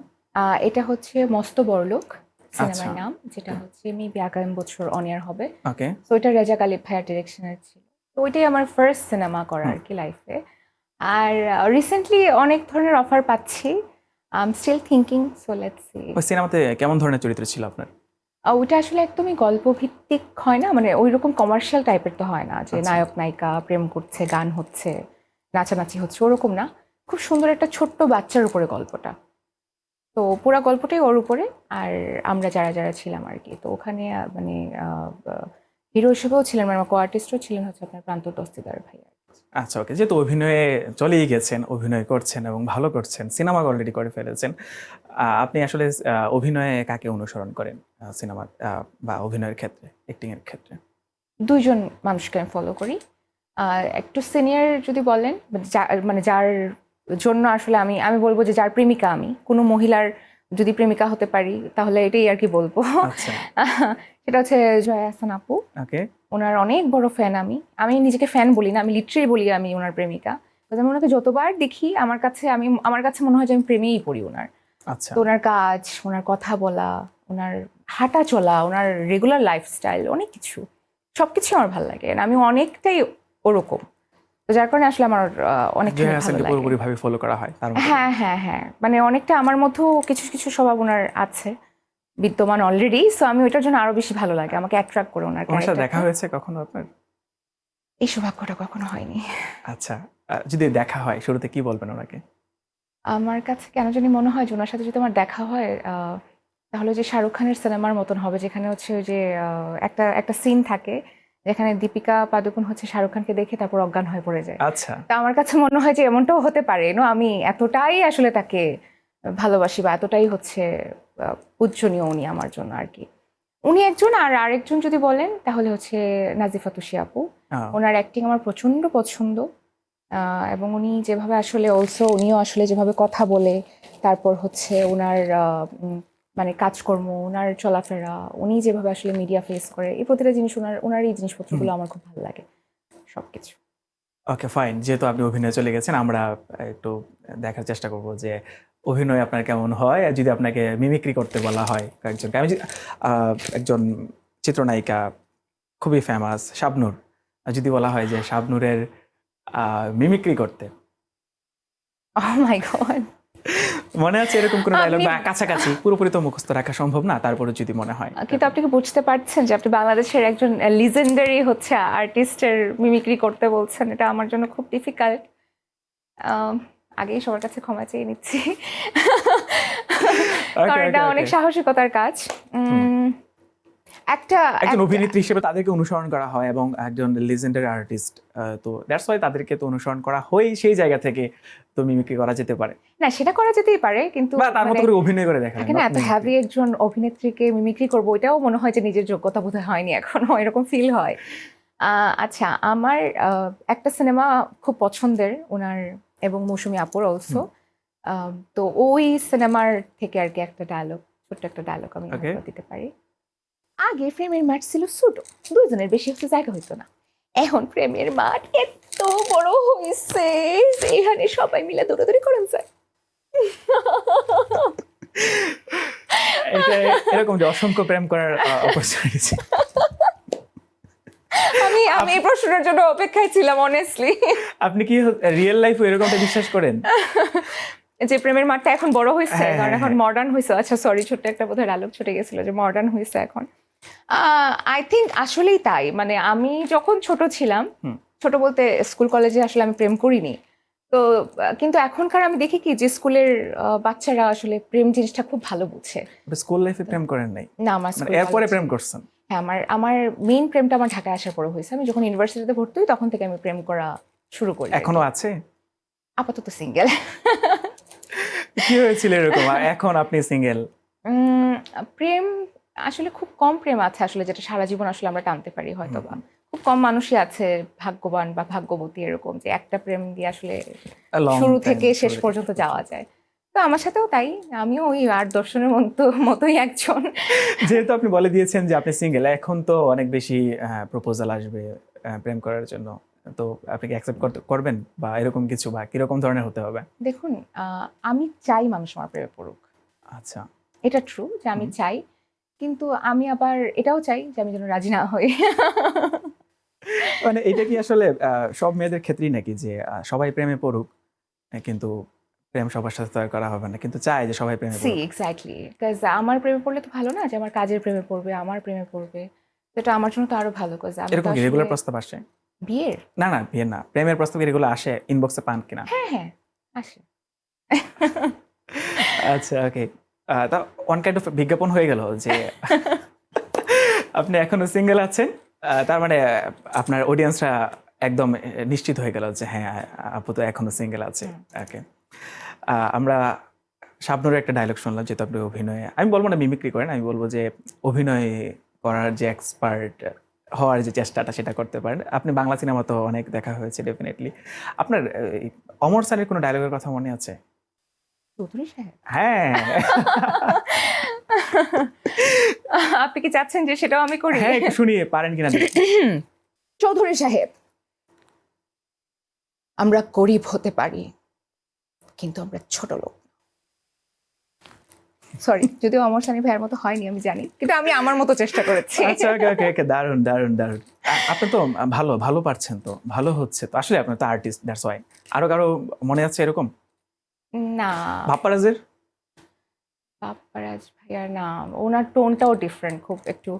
এটা হচ্ছে মস্ত বড়লোক সিনেমার আচ্ছা। নাম, যেটা হচ্ছে মেবি আগামী বছর অন এয়ার হবে। ওকে। তো এটা রেজা গালিব ভাইয়ার ডিরেকশনের ছিল, তো ওইটাই আমার ফার্স্ট সিনেমা করা আর কি লাইফে। আর রিসেন্টলি অনেক ধরনের অফার পাচ্ছি, I am still thinking, so let's see. ওই সিনেমাতে কেমন ধরনের চরিত্র ছিল আপনার? ওইটা আসলে একদমই গল্প ভিত্তিক হয় না, মানে ওই রকম কমার্শিয়াল টাইপের তো হয় না যে আচ্ছা। নায়ক নায়িকা প্রেম করছে, গান হচ্ছে, নাচানাচি হচ্ছে, ওরকম না। খুব সুন্দর একটা ছোট্ট বাচ্চার উপরে গল্পটা, তো পুরো গল্পটাই ওর উপরে। আর আমরা যারা যারা ছিলাম আর কি, তো ওখানে মানে হিরো হিসেবেও ছিলেন, মানে কো আর্টিস্টও ছিলেন হচ্ছে আপনার প্রান্ত দস্তিদার ভাইয়া। আচ্ছা, ওকে। যেহেতু অভিনয়ে চলেই গেছেন, অভিনয় করছেন এবং ভালো করছেন, সিনেমা অলরেডি করে ফেলেছেন, আপনি আসলে অভিনয়ে কাকে অনুসরণ করেন সিনেমা বা অভিনয়ের ক্ষেত্রে, অ্যাক্টিং এর ক্ষেত্রে? দুইজন মানুষকে আমি ফলো করি। একটু সিনিয়র যদি বলেন, মানে যার জন্য আসলে আমি আমি বলবো যে যার প্রেমিকা আমি, কোনো মহিলার যদি প্রেমিকা হতে পারি তাহলে এটাই আর কি বলবো। আচ্ছা, সেটা হচ্ছে জয়া আহসান আপু। ওকে। ওনার অনেক বড় ফ্যান আমি। আমি নিজেকে ফ্যান বলি না, আমি লিটারেলি বলি আমি ওনার প্রেমিকা। তো আমি ওনাকে যতবার দেখি আমার কাছে মনে হয় যে আমি প্রেমেই পড়ি ওনার। আচ্ছা, তো ওনার কাজ, ওনার কথা বলা, ওনার হাঁটা চলা, ওনার রেগুলার লাইফস্টাইল, অনেক কিছু, সবকিছু আমার ভালো লাগে। And আমি অনেকটাই ওরকম, তো যার কারণে আসলে আমার অনেকটাই জুনিয়র ভালো হাসানকে লাগে। পুরোপুরি ভাবে ফলো করা হয় তার মতো। হ্যাঁ হ্যাঁ হ্যাঁ, মানে অনেকটা আমার মধ্যেও কিছু কিছু স্বভাব ওনার আছে বিদ্যমান অলরেডি, সো আমি ওইটার জন্য আরো বেশি ভালো লাগে, আমাকে অ্যাট্রাক্ট করে ওনার ওনার সাথে দেখা ক্যারেক্টারটা। হয়েছে কখনো আপনার? এই সৌভাগ্যটা কখনো হয়নি। আচ্ছা, যদি দেখা হয় শুরুতে কি বলবেন ওনাকে? আমার কাছে কেন জানি মনে হয় যে ওনার সাথে যদি আমার দেখা হয় তাহলে যে শাহরুখ খানের সিনেমার মতন হবে, যেখানে হচ্ছে ওই যে একটা একটা সিন থাকে যেখানে দীপিকা পাদুকোন হচ্ছে শাহরুখ খানকে দেখে তারপর অজ্ঞান হয়ে পড়ে যায়। আচ্ছা, তা আমার কাছে মনে হয় যে এমনটাও হতে পারে, আমি এতটাই আসলে তাকে ভালোবাসি বা এতটাই হচ্ছে পূজনীয় উনি আমার জন্য আর কি। উনি একজন, আর আরেকজন যদি বলেন তাহলে হচ্ছে নাজিফা তুষি আপু। ওনার অ্যাক্টিং আমার প্রচন্ড পছন্দ, এবং উনি যেভাবে আসলে উনিও আসলে যেভাবে কথা বলে, তারপর হচ্ছে ওনার মানে কাজকর্ম, ওনার চলাফেরা, উনি যেভাবে আসলে মিডিয়া ফেস করে, এই প্রতিটা জিনিস ওনার এই জিনিসপত্রগুলো আমার খুব ভালো লাগে সবকিছু। Okay fine. যেহেতু আপনি অভিনয়ে চলে গেছেন, আমরা একটু দেখার চেষ্টা করব যে অভিনয় আপনার কেমন হয়। আর যদি আপনাকে মিমিক্রি করতে বলা হয় কয়েকজনকে, একজন চিত্রনায়িকা খুবই ফেমাস শাবনূর, যদি বলা হয় যে শাবনূরের মিমিক্রি করতে, ওহ মাই গড! মনে আছে এরকম কোনো ডায়লগ আপনি- বা কাছাকাছি? পুরোপুরি তো মুখস্থ রাখা সম্ভব না, তারপরে যদি মনে হয়। কিন্তু আপনি কি বুঝতে পারছেন যে আপনি বাংলাদেশের একজন লিজেন্ডারি হচ্ছে আর্টিস্টের মিমিক্রি করতে বলছেন? এটা আমার জন্য খুব ডিফিকাল্ট। আগেই সবার কাছে ক্ষমা চেয়ে নিচ্ছি, কারণ এটা অনেক সাহসিকতার কাজ। একজন অভিনেত্রী হিসেবে তাদেরকে অনুসরণ করা হয় এবং একজন লেজেন্ডারি আর্টিস্ট, তো দ্যাটস ওয়াই তাদেরকে তো অনুসরণ করা হয়, সেই জায়গা থেকে তো মিমিক্রি করা যেতে পারে না, সেটা করা যেতেই পারে, কিন্তু বা তার মতো করে অভিনয় করে দেখালেন। থাকে না, এত হ্যাভি একজন অভিনেত্রীকে মিমিক্রি করবো, এটাও মনে হয় যে নিজের যোগ্যতা বোধহয় হয়নি এখনো, এরকম ফিল হয়। আচ্ছা, আমার একটা সিনেমা খুব পছন্দের ওনার এবং মৌসুমী আপুর অলসো, তো ওই সিনেমার থেকে আর কি একটা ডায়লগ, ছোট্ট একটা ডায়লগ আমি দিতে পারি। আগে প্রেমের মাঠ ছিল ছোট, দুইজনের বেশি হচ্ছে জায়গা হইতো না, এখন প্রেমের মাঠ এত বড় হয়েছে যে এখানে সবাই মিলে দৌড়াদৌড়ি করেন যায়। এরকম যে অসংখ্য প্রেম করার অপরচুনিটি। আমি এই প্রশ্নের জন্য অপেক্ষায় ছিলাম অনেস্টলি। আপনি কি রিয়েল লাইফে এরকমটা বিশ্বাস করেন যে প্রেমের মাঠটা এখন বড় হয়েছে, হ্যাঁ, কারণ হ্যাঁ, এখন মডার্ন হয়েছে? আচ্ছা সরি, ছোট্ট একটা বোধহয় ডায়লগ ছুটে গেছিল যে মডার্ন হয়েছে এখন। আই থিঙ্ক আসলেই তাই, মানে আমি যখন ছোট ছিলাম, ছোট বলতে স্কুল কলেজে আসলে আমি প্রেম করিনি তো, কিন্তু এখনকার আমি দেখি কি যে স্কুলের বাচ্চারা আসলে প্রেম জিনিসটা খুব ভালো বুঝে। স্কুল লাইফে প্রেম করেন নাই? না, আমার মানে এরপরে প্রেম করছেন? হ্যাঁ, আমার মেইন প্রেমটা আমার ঢাকায় আসার পরে হয়েছে। আমি যখন ইউনিভার্সিটিতে ভর্তি হই তখন থেকে আমি প্রেম করা শুরু করি। এখনো আছে? আপাতত সিঙ্গেল। কি হয়েছিল এরকম এখন আপনি সিঙ্গেল? প্রেম আসলে খুব কম প্রেম আছে আসলে, যেটা সারা জীবন আসলে আমরা টানতে পারি হয়তো বা। খুব কম মানুষই আছে ভাগ্যবান বা ভাগ্যবতী এরকম যে একটা প্রেম দিয়ে আসলে শুরু থেকে শেষ পর্যন্ত যাওয়া যায়। তো আমার সাথেও তাই, আমিও ওই ৮-১০ জনের মতোই একজন। যেহেতু আপনি বলে দিয়েছেন যে আপনি সিঙ্গেল, এখন তো অনেক বেশি প্রপোজাল আসবে প্রেম করার জন্য, তো আপনি কি অ্যাকসেপ্ট করবেন বা এরকম কিছু, বা কিরকম ধরনের হতে হবে? দেখুন, আমি চাই মানুষ আমার প্রেমে পড়ুক, আচ্ছা, এটা ট্রু যে আমি চাই, কিন্তু আমি আবার এটাও চাই যে আমি যেন রাজি না হই। মানে এটা কি আসলে সব মেয়েদের ক্ষেত্রেই নাকি যে সবাই প্রেমে পড়ুক, কিন্তু প্রেম সবার সাথে তো আর করা হবে না, কিন্তু চায় যে সবাই প্রেমে পড়ুক? এক্স্যাক্টলি, বিকজ আমার প্রেমে পড়লে তো ভালো না, যে আমার কাজের প্রেমে পড়বে, আমার প্রেমে পড়বে, সেটা আমার জন্য তো আরো ভালো। বিকজ আমি এরকম কি রেগুলার প্রস্তাব আসে? বিয়ের? না না, বিয়ের না, প্রেমের প্রস্তাব কি রেগুলার আসে? ইনবক্সে পান কিনা? হ্যাঁ হ্যাঁ, আসে। আচ্ছা, ওকে। তা ওয়ান কাইন্ড অফ বিজ্ঞাপন হয়ে গেল যে আপনি এখনো সিঙ্গেল আছেন, তার মানে আপনার অডিয়েন্সরা একদম নিশ্চিত হয়ে গেল যে হ্যাঁ, আপু তো এখনো সিঙ্গেল আছে। ওকে, আমরা শাবনূরের একটা ডায়লগ শুনলাম, যেহেতু আপনি অভিনয়ে, আমি বলবো না মিমিক্রি করেন, আমি বলবো যে অভিনয় করার যে এক্সপার্ট হওয়ার যে চেষ্টাটা সেটা করতে পারেন। আপনি বাংলা সিনেমা তো অনেক দেখা হয়েছে ডেফিনেটলি। আপনার অমর স্যারের কোনো ডায়লগের কথা মনে আছে? চৌধুরী সাহেব? হ্যাঁ। আপনি কি চাচ্ছেন যে সেটাও আমি করি? হ্যাঁ, একটু শুনিয়ে পারেন কিনা। চৌধুরী সাহেব, আমরা গরিব হতে পারি, কিন্তু আমরা ছোট লোক। সরি, যদিও অমর সানি ভাইয়ের মতো হয়নি আমি জানি, কিন্তু আমি আমার মতো চেষ্টা করেছি। আচ্ছা, ওকে ওকে ওকে, দারুণ দারুণ দারুণ। আপনি তো ভালো ভালো পারছেন, তো ভালো হচ্ছে তো, আসলে আপনি তো আর্টিস্ট, দ্যাটস ওয়াই। আরো কারো মনে আছে এরকম? না, ভাপ্পারাজের? পাপ্পারাজ ভাইয়ার নাম, ওনার টোনটাও ডিফারেন্ট, খুব একটু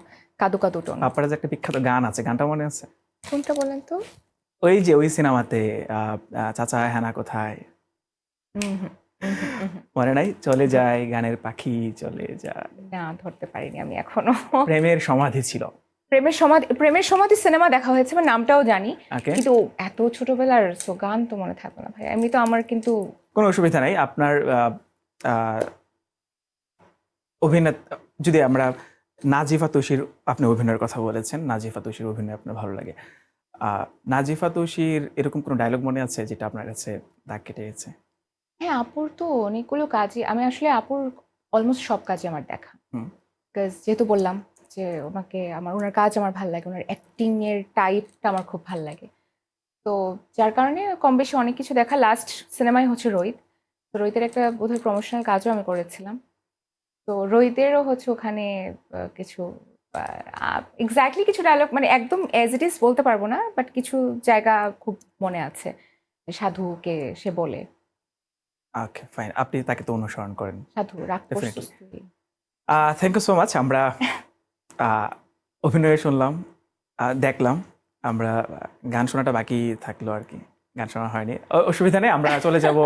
কাদু কাদু টোন। ভাপ্পারাজ একটা বিখ্যাত গান আছে, গানটা মনে আছে? কোনটা বলেন তো? ওই যে ওই সিনেমাতে চাচা হেনা কোথায়, হুম হুম হুম হুম হুম হুম। মনে নাই? চলে যায় গানের পাখি চলে যায়, না, ধরতে পারিনি আমি এখনো। প্রেমের সমাধি ছিল। প্রেমের সমাধি সিনেমা দেখা হয়েছে, আমার নামটাও জানি, ওকে, কিন্তু এত ছোটবেলার সো গান তো মনে থাকবে না ভাই। আমি তো আমার কিন্তু কোনো অসুবিধা নাই। আপনার অভিনেতা, যদি আমরা নাজিফা তুষির, আপনি অভিনয়ের কথা বলেছেন, নাজিফা তুষির অভিনয় আপনার ভালো লাগে। নাজিফা তুষির এরকম কোনো ডায়লগ মনে আছে যেটা আপনার কাছে দাগ কেটে গেছে? হ্যাঁ, আপুর তো অনেকগুলো কাজই, আমি আসলে আপুর অলমোস্ট সব কাজই আমার দেখা। হুম। বিকজ যেহেতু বললাম যে ওনার কাজ আমার ভালো লাগে, ওনার অ্যাক্টিং এর টাইপটা আমার খুব ভালো লাগে। তো যার কারণে কম বেশি অনেক কিছু দেখা। লাস্ট সিনেমাই হচ্ছে রোহিত। তো রোহিতের একটা বোধহয় প্রমোশনাল কাজও আমি করেছিলাম। তো রোহিতেরও হচ্ছে ওখানে কিছু এক্স্যাক্টলি কিছু ডায়লগ, মানে একদম অ্যাজ ইট ইজ বলতে পারবো না, বাট কিছু জায়গা খুব মনে আছে। সাধুকে সে বলে, ওকে ফাইন, আপনি তাকে তো অনুসরণ করেন। সাধু রাক্ষস Definitely. স্ত্রী। Thank you so much. আমরা আহ, অভিনয় শুনলাম, দেখলাম, আমরা গান শোনাটা বাকি থাকলো আর কি, গান শোনা হয়নি। অসুবিধা নেই, আমরা চলে যাব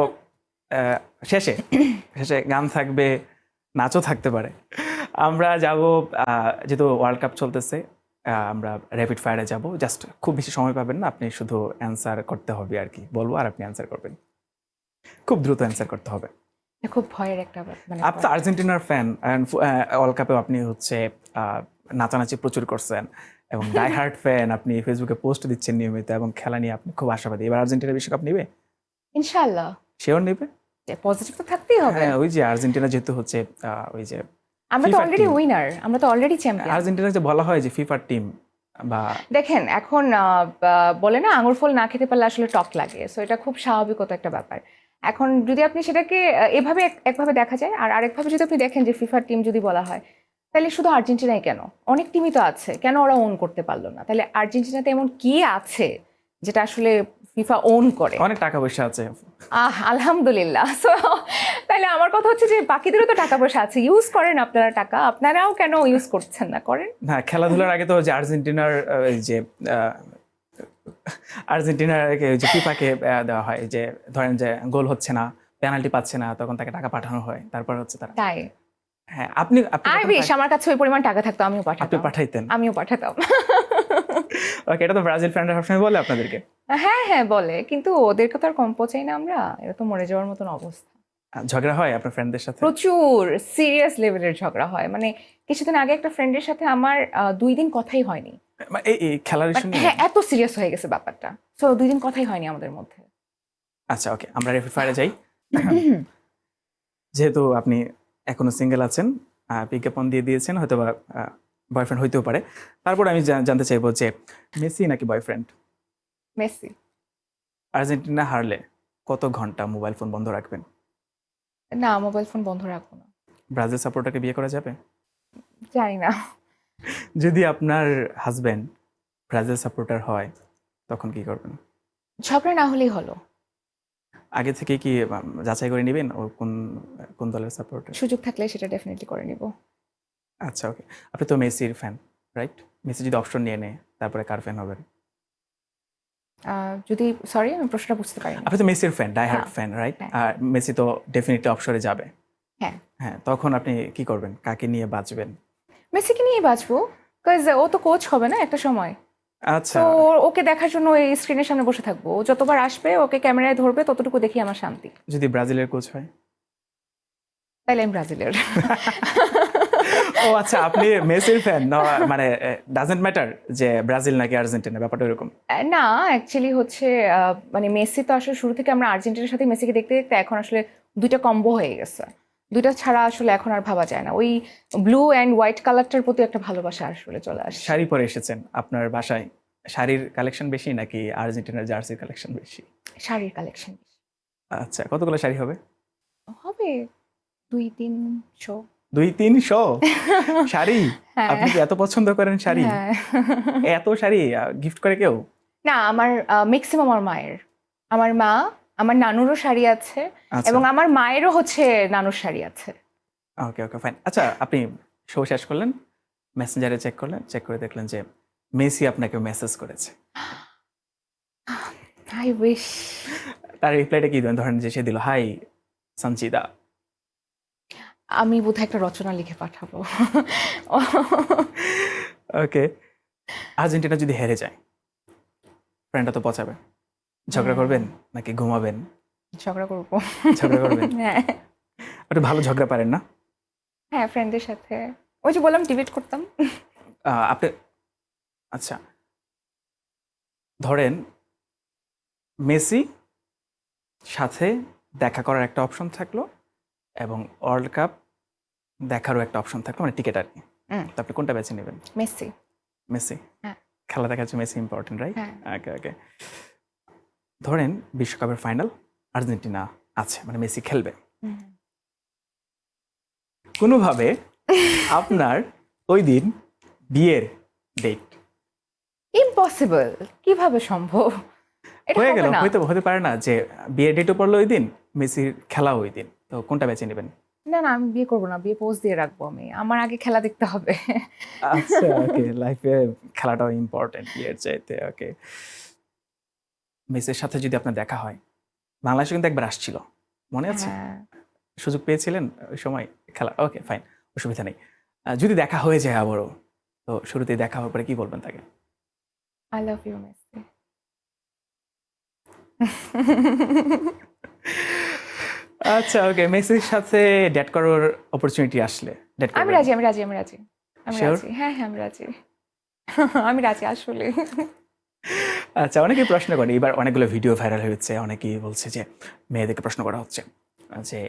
শেষে। শেষে গান থাকবে, নাচও থাকতে পারে। আমরা যাব, যেহেতু ওয়ার্ল্ড কাপ চলতেছে, আমরা র্যাপিড ফায়ারে যাব। জাস্ট খুব বেশি সময় পাবেন না, আপনি শুধু অ্যান্সার করতে হবে আর কি, বলবো আর আপনি অ্যান্সার করবেন, খুব দ্রুত অ্যান্সার করতে হবে। খুব ভয়ের একটা মানে আপনি তো আর্জেন্টিনার ফ্যান, ওয়ার্ল্ড কাপে আপনি হচ্ছে নাচানাচি প্রচুর করছেন এবং ডাই হার্ট ফ্যান, আপনি ফেসবুকে পোস্ট দিচ্ছেন নিয়মিত এবং খেলা নিয়ে আপনি খুব আশাবাদী। এবার আর্জেন্টিনা বিশ্বকাপ নিবে? ইনশাআল্লাহ। শিওর নিবে? পজিটিভ তো থাকতেই হবে। হ্যাঁ, ওই যে আর্জেন্টিনা যেহেতু হচ্ছে ওই যে আমরা তো FIFA অলরেডি team। উইনার, আমরা তো অলরেডি চ্যাম্পিয়ন। আর্জেন্টিনা যে বলা হয় যে ফিফার টিম, বা দেখেন এখন বলে না আঙুর ফল না খেতে পারলে আসলে টক লাগে, সো এটা খুব স্বাভাবিকত একটা ব্যাপার। এখন যদি আপনি সেটাকে এভাবে একভাবে দেখা যায়, আর আরেকভাবে যদি আপনি দেখেন যে ফিফার টিম যদি বলা হয়, তাহলে শুধু আর্জেন্টিনাই কেন, অনেক টিমই তো আছে, কেন ওরা ওন করতে পারলো না? তাহলে আর্জেন্টিনাতে এমন কি আছে যেটা আসলে ফিফা ওন করে? অনেক টাকা পয়সা আছে। আলহামদুলিল্লাহ। সো তাহলে আমার কথা হচ্ছে যে বাকিদেরও তো টাকা পয়সা আছে, ইউজ করেন আপনারা টাকা, আপনারাও কেন ইউজ করছেন না? করেন। না, খেলাধুলার আগে তো যে আর্জেন্টিনার এই যে আর্জেন্টিনার যে ফিফাকে দেওয়া হয়, যে ধরেন যে গোল হচ্ছে না, পেনাল্টি পাচ্ছে না, তখন তাকে টাকা পাঠানো হয়, তারপর হচ্ছে তারা। তাই হ্যাঁ, আপনি আপনি আই কখন বেশ আমার কাছে ওই পরিমাণ টাকা থাকতো আমিও আপনি পাঠাতাম। পাঠাইতেন? আমিও পাঠাতাম। ওকে, এটা তো ব্রাজিল ফ্যানরা সবসময় বলে আপনাদেরকে। হ্যাঁ হ্যাঁ বলে, কিন্তু ওদেরকে তো আর কম পচাই না আমরা, এটা তো মরে যাওয়ার মতন অবস্থা। ঝগড়া হয় আপনার ফ্রেন্ডদের সাথে? প্রচুর সিরিয়াস লেভেলের ঝগড়া হয়। মানে কিছুদিন আগে একটা ফ্রেন্ডের সাথে আমার 2 দিন কথাই হয়নি। এই খেলার ইস্যু নিয়ে? হ্যাঁ, এত সিরিয়াস হয়ে গেছে ব্যাপারটা, সো 2 দিন কথাই হয়নি আমাদের মধ্যে। আচ্ছা, ওকে, আমরা র্যাপিড ফায়ারে যাই। যেহেতু আপনি এখনো সিঙ্গেল আছেন, বিজ্ঞাপন দিয়ে দিয়েছেন, হয়তো বা বয়ফ্রেন্ড হইতেও পারে, তারপর আমি জানতে চাইবো যে মেসি নাকি বয়ফ্রেন্ড? মেসি। আর্জেন্টিনা হারলে কত ঘন্টা মোবাইল ফোন বন্ধ রাখবেন? না, মোবাইল ফোন বন্ধ রাখবো না। ব্রাজিল সাপোর্টারকে বিয়ে করা যাবে? জানি না। যদি আপনার হাজবেন্ড ব্রাজিল সাপোর্টার হয় তখন কি করবেন? ঝগড়া না হলেই হলো। আগে থেকে কি যাচাই করে নেবেন ও কোন কোন দলের সাপোর্টার? সুযোগ থাকলে সেটা ডেফিনেটলি করে নিব। আচ্ছা, ওকে। আপনি তো মেসির ফ্যান, রাইট? মেসি যদি অপশন নিয়ে নেয় তারপরে কার ফ্যান হবেন? যদি সরি আমি প্রশ্নটা বুঝতে পারিনি। আপনি তো মেসির ফ্যান, ডাই হার্ড হ্যাঁ, ফ্যান, রাইট? হ্যাঁ। আর মেসি তো ডেফিনেটলি অপশনে যাবে। হ্যাঁ, হ্যাঁ, তখন আপনি কি করবেন? কাকে নিয়ে বাঁচবেন? মেসিকে নিয়ে বাঁচবো, বিকজ ও তো কোচ হবে না একটা সময়। আচ্ছা, তো ওকে দেখার জন্য এই স্ক্রিনের সামনে বসে থাকবো, ও যতবার আসবে ওকে ক্যামেরায় ধরবে, ততটুকু দেখি আমার শান্তি। যদি ব্রাজিলের কোচ হয়? তাইলে আমি ব্রাজিলের। ও আচ্ছা, আপনি মেসির ফ্যান, মানে ডাজন্ট ম্যাটার যে ব্রাজিল নাকি আর্জেন্টিনা, ব্যাপারটা এরকম? না, অ্যাকচুয়ালি হচ্ছে মানে মেসি তো আসলে শুরু থেকে আমরা আর্জেন্টিনার সাথে মেসিকে দেখতে দেখতে এখন আসলে দুইটা কম্বো হয়ে গেছে। দুইটা ছাড়া আসলে এখন আর ভাবা যায় না। ওই ব্লু অ্যান্ড হোয়াইট কালারটার প্রতি একটা ভালোবাসা আসলে চলে আসছে। শাড়ি পরে এসেছেন আপনার বাসায়, শাড়ির কালেকশন বেশি নাকি আর্জেন্টিনার জার্সির কালেকশন বেশি? শাড়ির কালেকশন আচ্ছা, কতগুলো শাড়ি হবে? হবে 2-300। 200-300 শাড়ি? হ্যাঁ। আপনি কি এত পছন্দ করেন শাড়ি? হ্যাঁ। এত শাড়ি গিফট করে কেউ? না, আমার ম্যাক্সিমাম আমার মায়ের। আমার মা, আমার নানুরও শাড়ি আছে আচ্ছা, এবং আমার মায়েরও হচ্ছে নানুর শাড়ি আছে। ওকে ওকে ফাইন। আচ্ছা, আপনি শো শেষ করলেন, মেসেঞ্জারে চেক করলেন, চেক করে দেখলেন যে মেসি আপনাকে মেসেজ করেছে। I wish. তার রিপ্লাইটা কি দেবেন? ধরেন যে সে দিল, হাই সঞ্চিদা। আমি বোধহয় একটা রচনা লিখে পাঠাবো। ওকে, আর্জেন্টিনা যদি হেরে যায়, ফ্রেন্ডটা তো পচাবে, ঝগড়া করবেন নাকি ঘুমাবেন? ঝগড়া করবো। ঝগড়া করবেন? হ্যাঁ। একটু ভালো ঝগড়া পারেন না? হ্যাঁ, ফ্রেন্ডদের সাথে ওই যে বললাম ডিবেট করতাম। আপনি আচ্ছা, ধরেন মেসি সাথে দেখা করার একটা অপশন থাকলো এবং ওয়ার্ল্ড কাপ দেখারও একটা অপশন থাকলো, মানে টিকিট আর কি। তো আপনি কোনটা বেছে নেবেন? মেসি। মেসি? হ্যাঁ। খেলা দেখার জন্য মেসি ইম্পর্টেন্ট, রাইট? হ্যাঁ। ওকে ওকে। ধরেন বিশ্বকাপের ফাইনাল আর্জেন্টিনা আছে, মানে মেসি খেলবে। কোনোভাবে আপনার ওই দিন বিয়ের ডেট ইম্পসিবল, কিভাবে সম্ভব? এটা হয়ে হবে গেল, না। হতে পারে না যে বিয়ের ডেটও পড়লো ওই দিন, মেসির খেলা ওই দিন, তো কোনটা বেছে নেবেন? না না, আমি বিয়ে করবো না, বিয়ে পোজ দিয়ে রাখবো আমি। আমার আগে খেলা দেখতে হবে। আচ্ছা, ওকে, লাইফে খেলাটাও ইম্পর্টেন্ট বিয়ের চাইতে। ওকে, মেসির সাথে যদি আপনার দেখা হয়, বাংলাদেশে কিন্তু একবার আসছিল, মনে আছে? হ্যাঁ। সুযোগ পেয়েছিলেন ওই সময় খেলা? ওকে ফাইন, অসুবিধা নেই। যদি দেখা হয়ে যায় আবারও, তো শুরুতেই দেখা হওয়ার পরে কি বলবেন তাকে? I love you Messi. আচ্ছা, ওকে, মেসির সাথে ডেট করার অপরচুনিটি আসলে ডেট আমি করবেন? রাজি, আমি রাজি, আমি রাজি, আমি Sure? রাজি। হ্যাঁ হ্যাঁ, আমি রাজি। আমি রাজি আসলে। আচ্ছা, অনেকেই প্রশ্ন করে, এবার অনেকগুলো ভিডিও ভাইরাল হয়েছে, অনেকেই বলছে যে মেয়েদেরকে প্রশ্ন করা হচ্ছে যে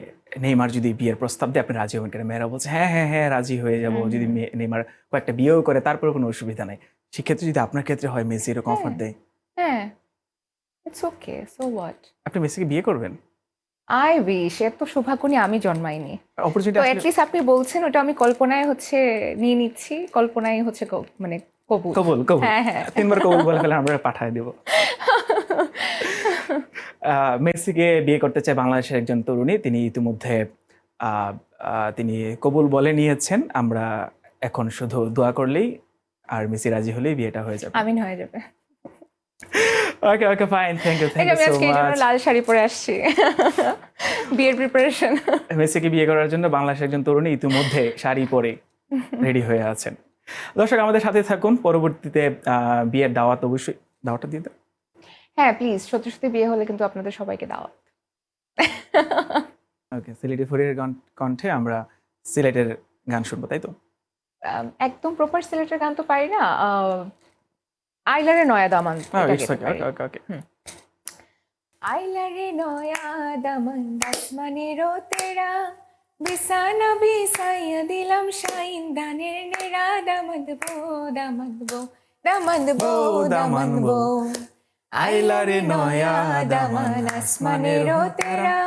নেইমার যদি বিয়ের প্রস্তাব দেয় আপনি রাজি হবেন কিনা? মেয়েরা বলছে হ্যাঁ হ্যাঁ হ্যাঁ রাজি হয়ে যাব, যদি নেইমার কয়েকটা বিয়েও করে তারপরে কোনো অসুবিধা নাই। সেক্ষেত্রে যদি আপনার ক্ষেত্রে হয় মেসি এরকম অফার দেয়, হ্যাঁ, ইটস ওকে, সো হোয়াট? আপনি মেসিকে বিয়ে করবেন? আই উইশ, এত সৌভাগ্য নিয়ে আমি জন্মাইনি। অপরচুনিটি তো আসলে অ্যাটলিস্ট আপনি বলছেন, ওটা আমি কল্পনায় হচ্ছে নিয়ে নিচ্ছি, কল্পনায় হচ্ছে মানে কবুল। কবুল কবুল, হ্যাঁ হ্যাঁ। 3বার কবুল বলে ফেলে, আমরা পাঠায় দেব। মেসিকে বিয়ে করতে চায় বাংলাদেশের একজন তরুণী, তিনি ইতিমধ্যে তিনি কবুল বলে নিয়েছেন। আমরা এখন শুধু দোয়া করলেই আর মেসি রাজি হলেই বিয়েটা হয়ে যাবে। আমিন হয়ে যাবে। ওকে ওকে ফাইন, থ্যাংক ইউ এই যে আমি সো আজকে এই জন্য মাচ। লাল শাড়ি পরে আসছি। বিয়ের প্রিপারেশন। মেসিকে বিয়ে করার জন্য বাংলাদেশের একজন তরুণী ইতিমধ্যে শাড়ি পরে রেডি হয়ে আছেন। দর্শক আমাদের সাথে থাকুন, পরবর্তীতে বিয়ের দাওয়াত অবশ্যই, দাওয়াতটা দিয়ে দেন। হ্যাঁ প্লিজ, সত্যি সত্যি বিয়ে হলে কিন্তু আপনাদের সবাইকে দাওয়াত। ওকে, সিলেটি ফরির কণ্ঠে আমরা সিলেটের গান শুনবো, তাই তো? একদম প্রপার সিলেটের গান তো পারি না। আইলারে নয়া দামান এটা ইটস গেতে ওকে পারি। ওকে ওকে। আইলারে নয়া দামান আসমানেরও তেরা, বিছানা বিছাইয়া দিলাম শাইন দানের নেরা, দামাদ বো দামাদ বো দামাদ বো দামাদ বো। আইলারে নয়া দামান আসমানেরও তেরা,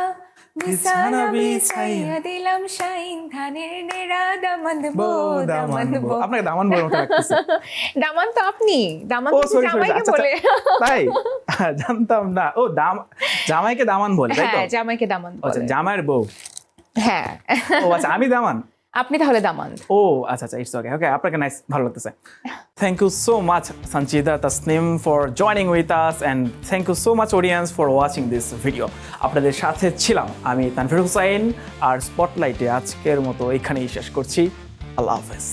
বিছানা বিছাইয়া দিলাম শাইন ধানের নেরা, দামাদ বো দামাদ বো। আপনাকে দামান বলার মতো লাগতেছে। দামান তো আপনি, দামান ও তো সরি সরি, জামাইকে আচ্ছা বলে। তাই জানতাম না। ও জামাইকে দামান বলে, তাই তো? হ্যাঁ, জামাইকে দামান আচ্ছা, বলে। জামাইয়ের বউ। হ্যাঁ, ও আচ্ছা, আমি দামান। আপনি তাহলে দামান। ও আচ্ছা আচ্ছা, ইটস ওকে ওকে, আপনাকে নাইস, ভালো লাগতেছে। Thank you so much Sanchita Tasnim for joining with us, and thank you so much audience for watching this video. আপনাদের সাথে ছিলাম আমি তানভীর হুসাইন, আর স্পটলাইটে আজকের মতো এখানেই শেষ করছি। আল্লাহ হাফেজ।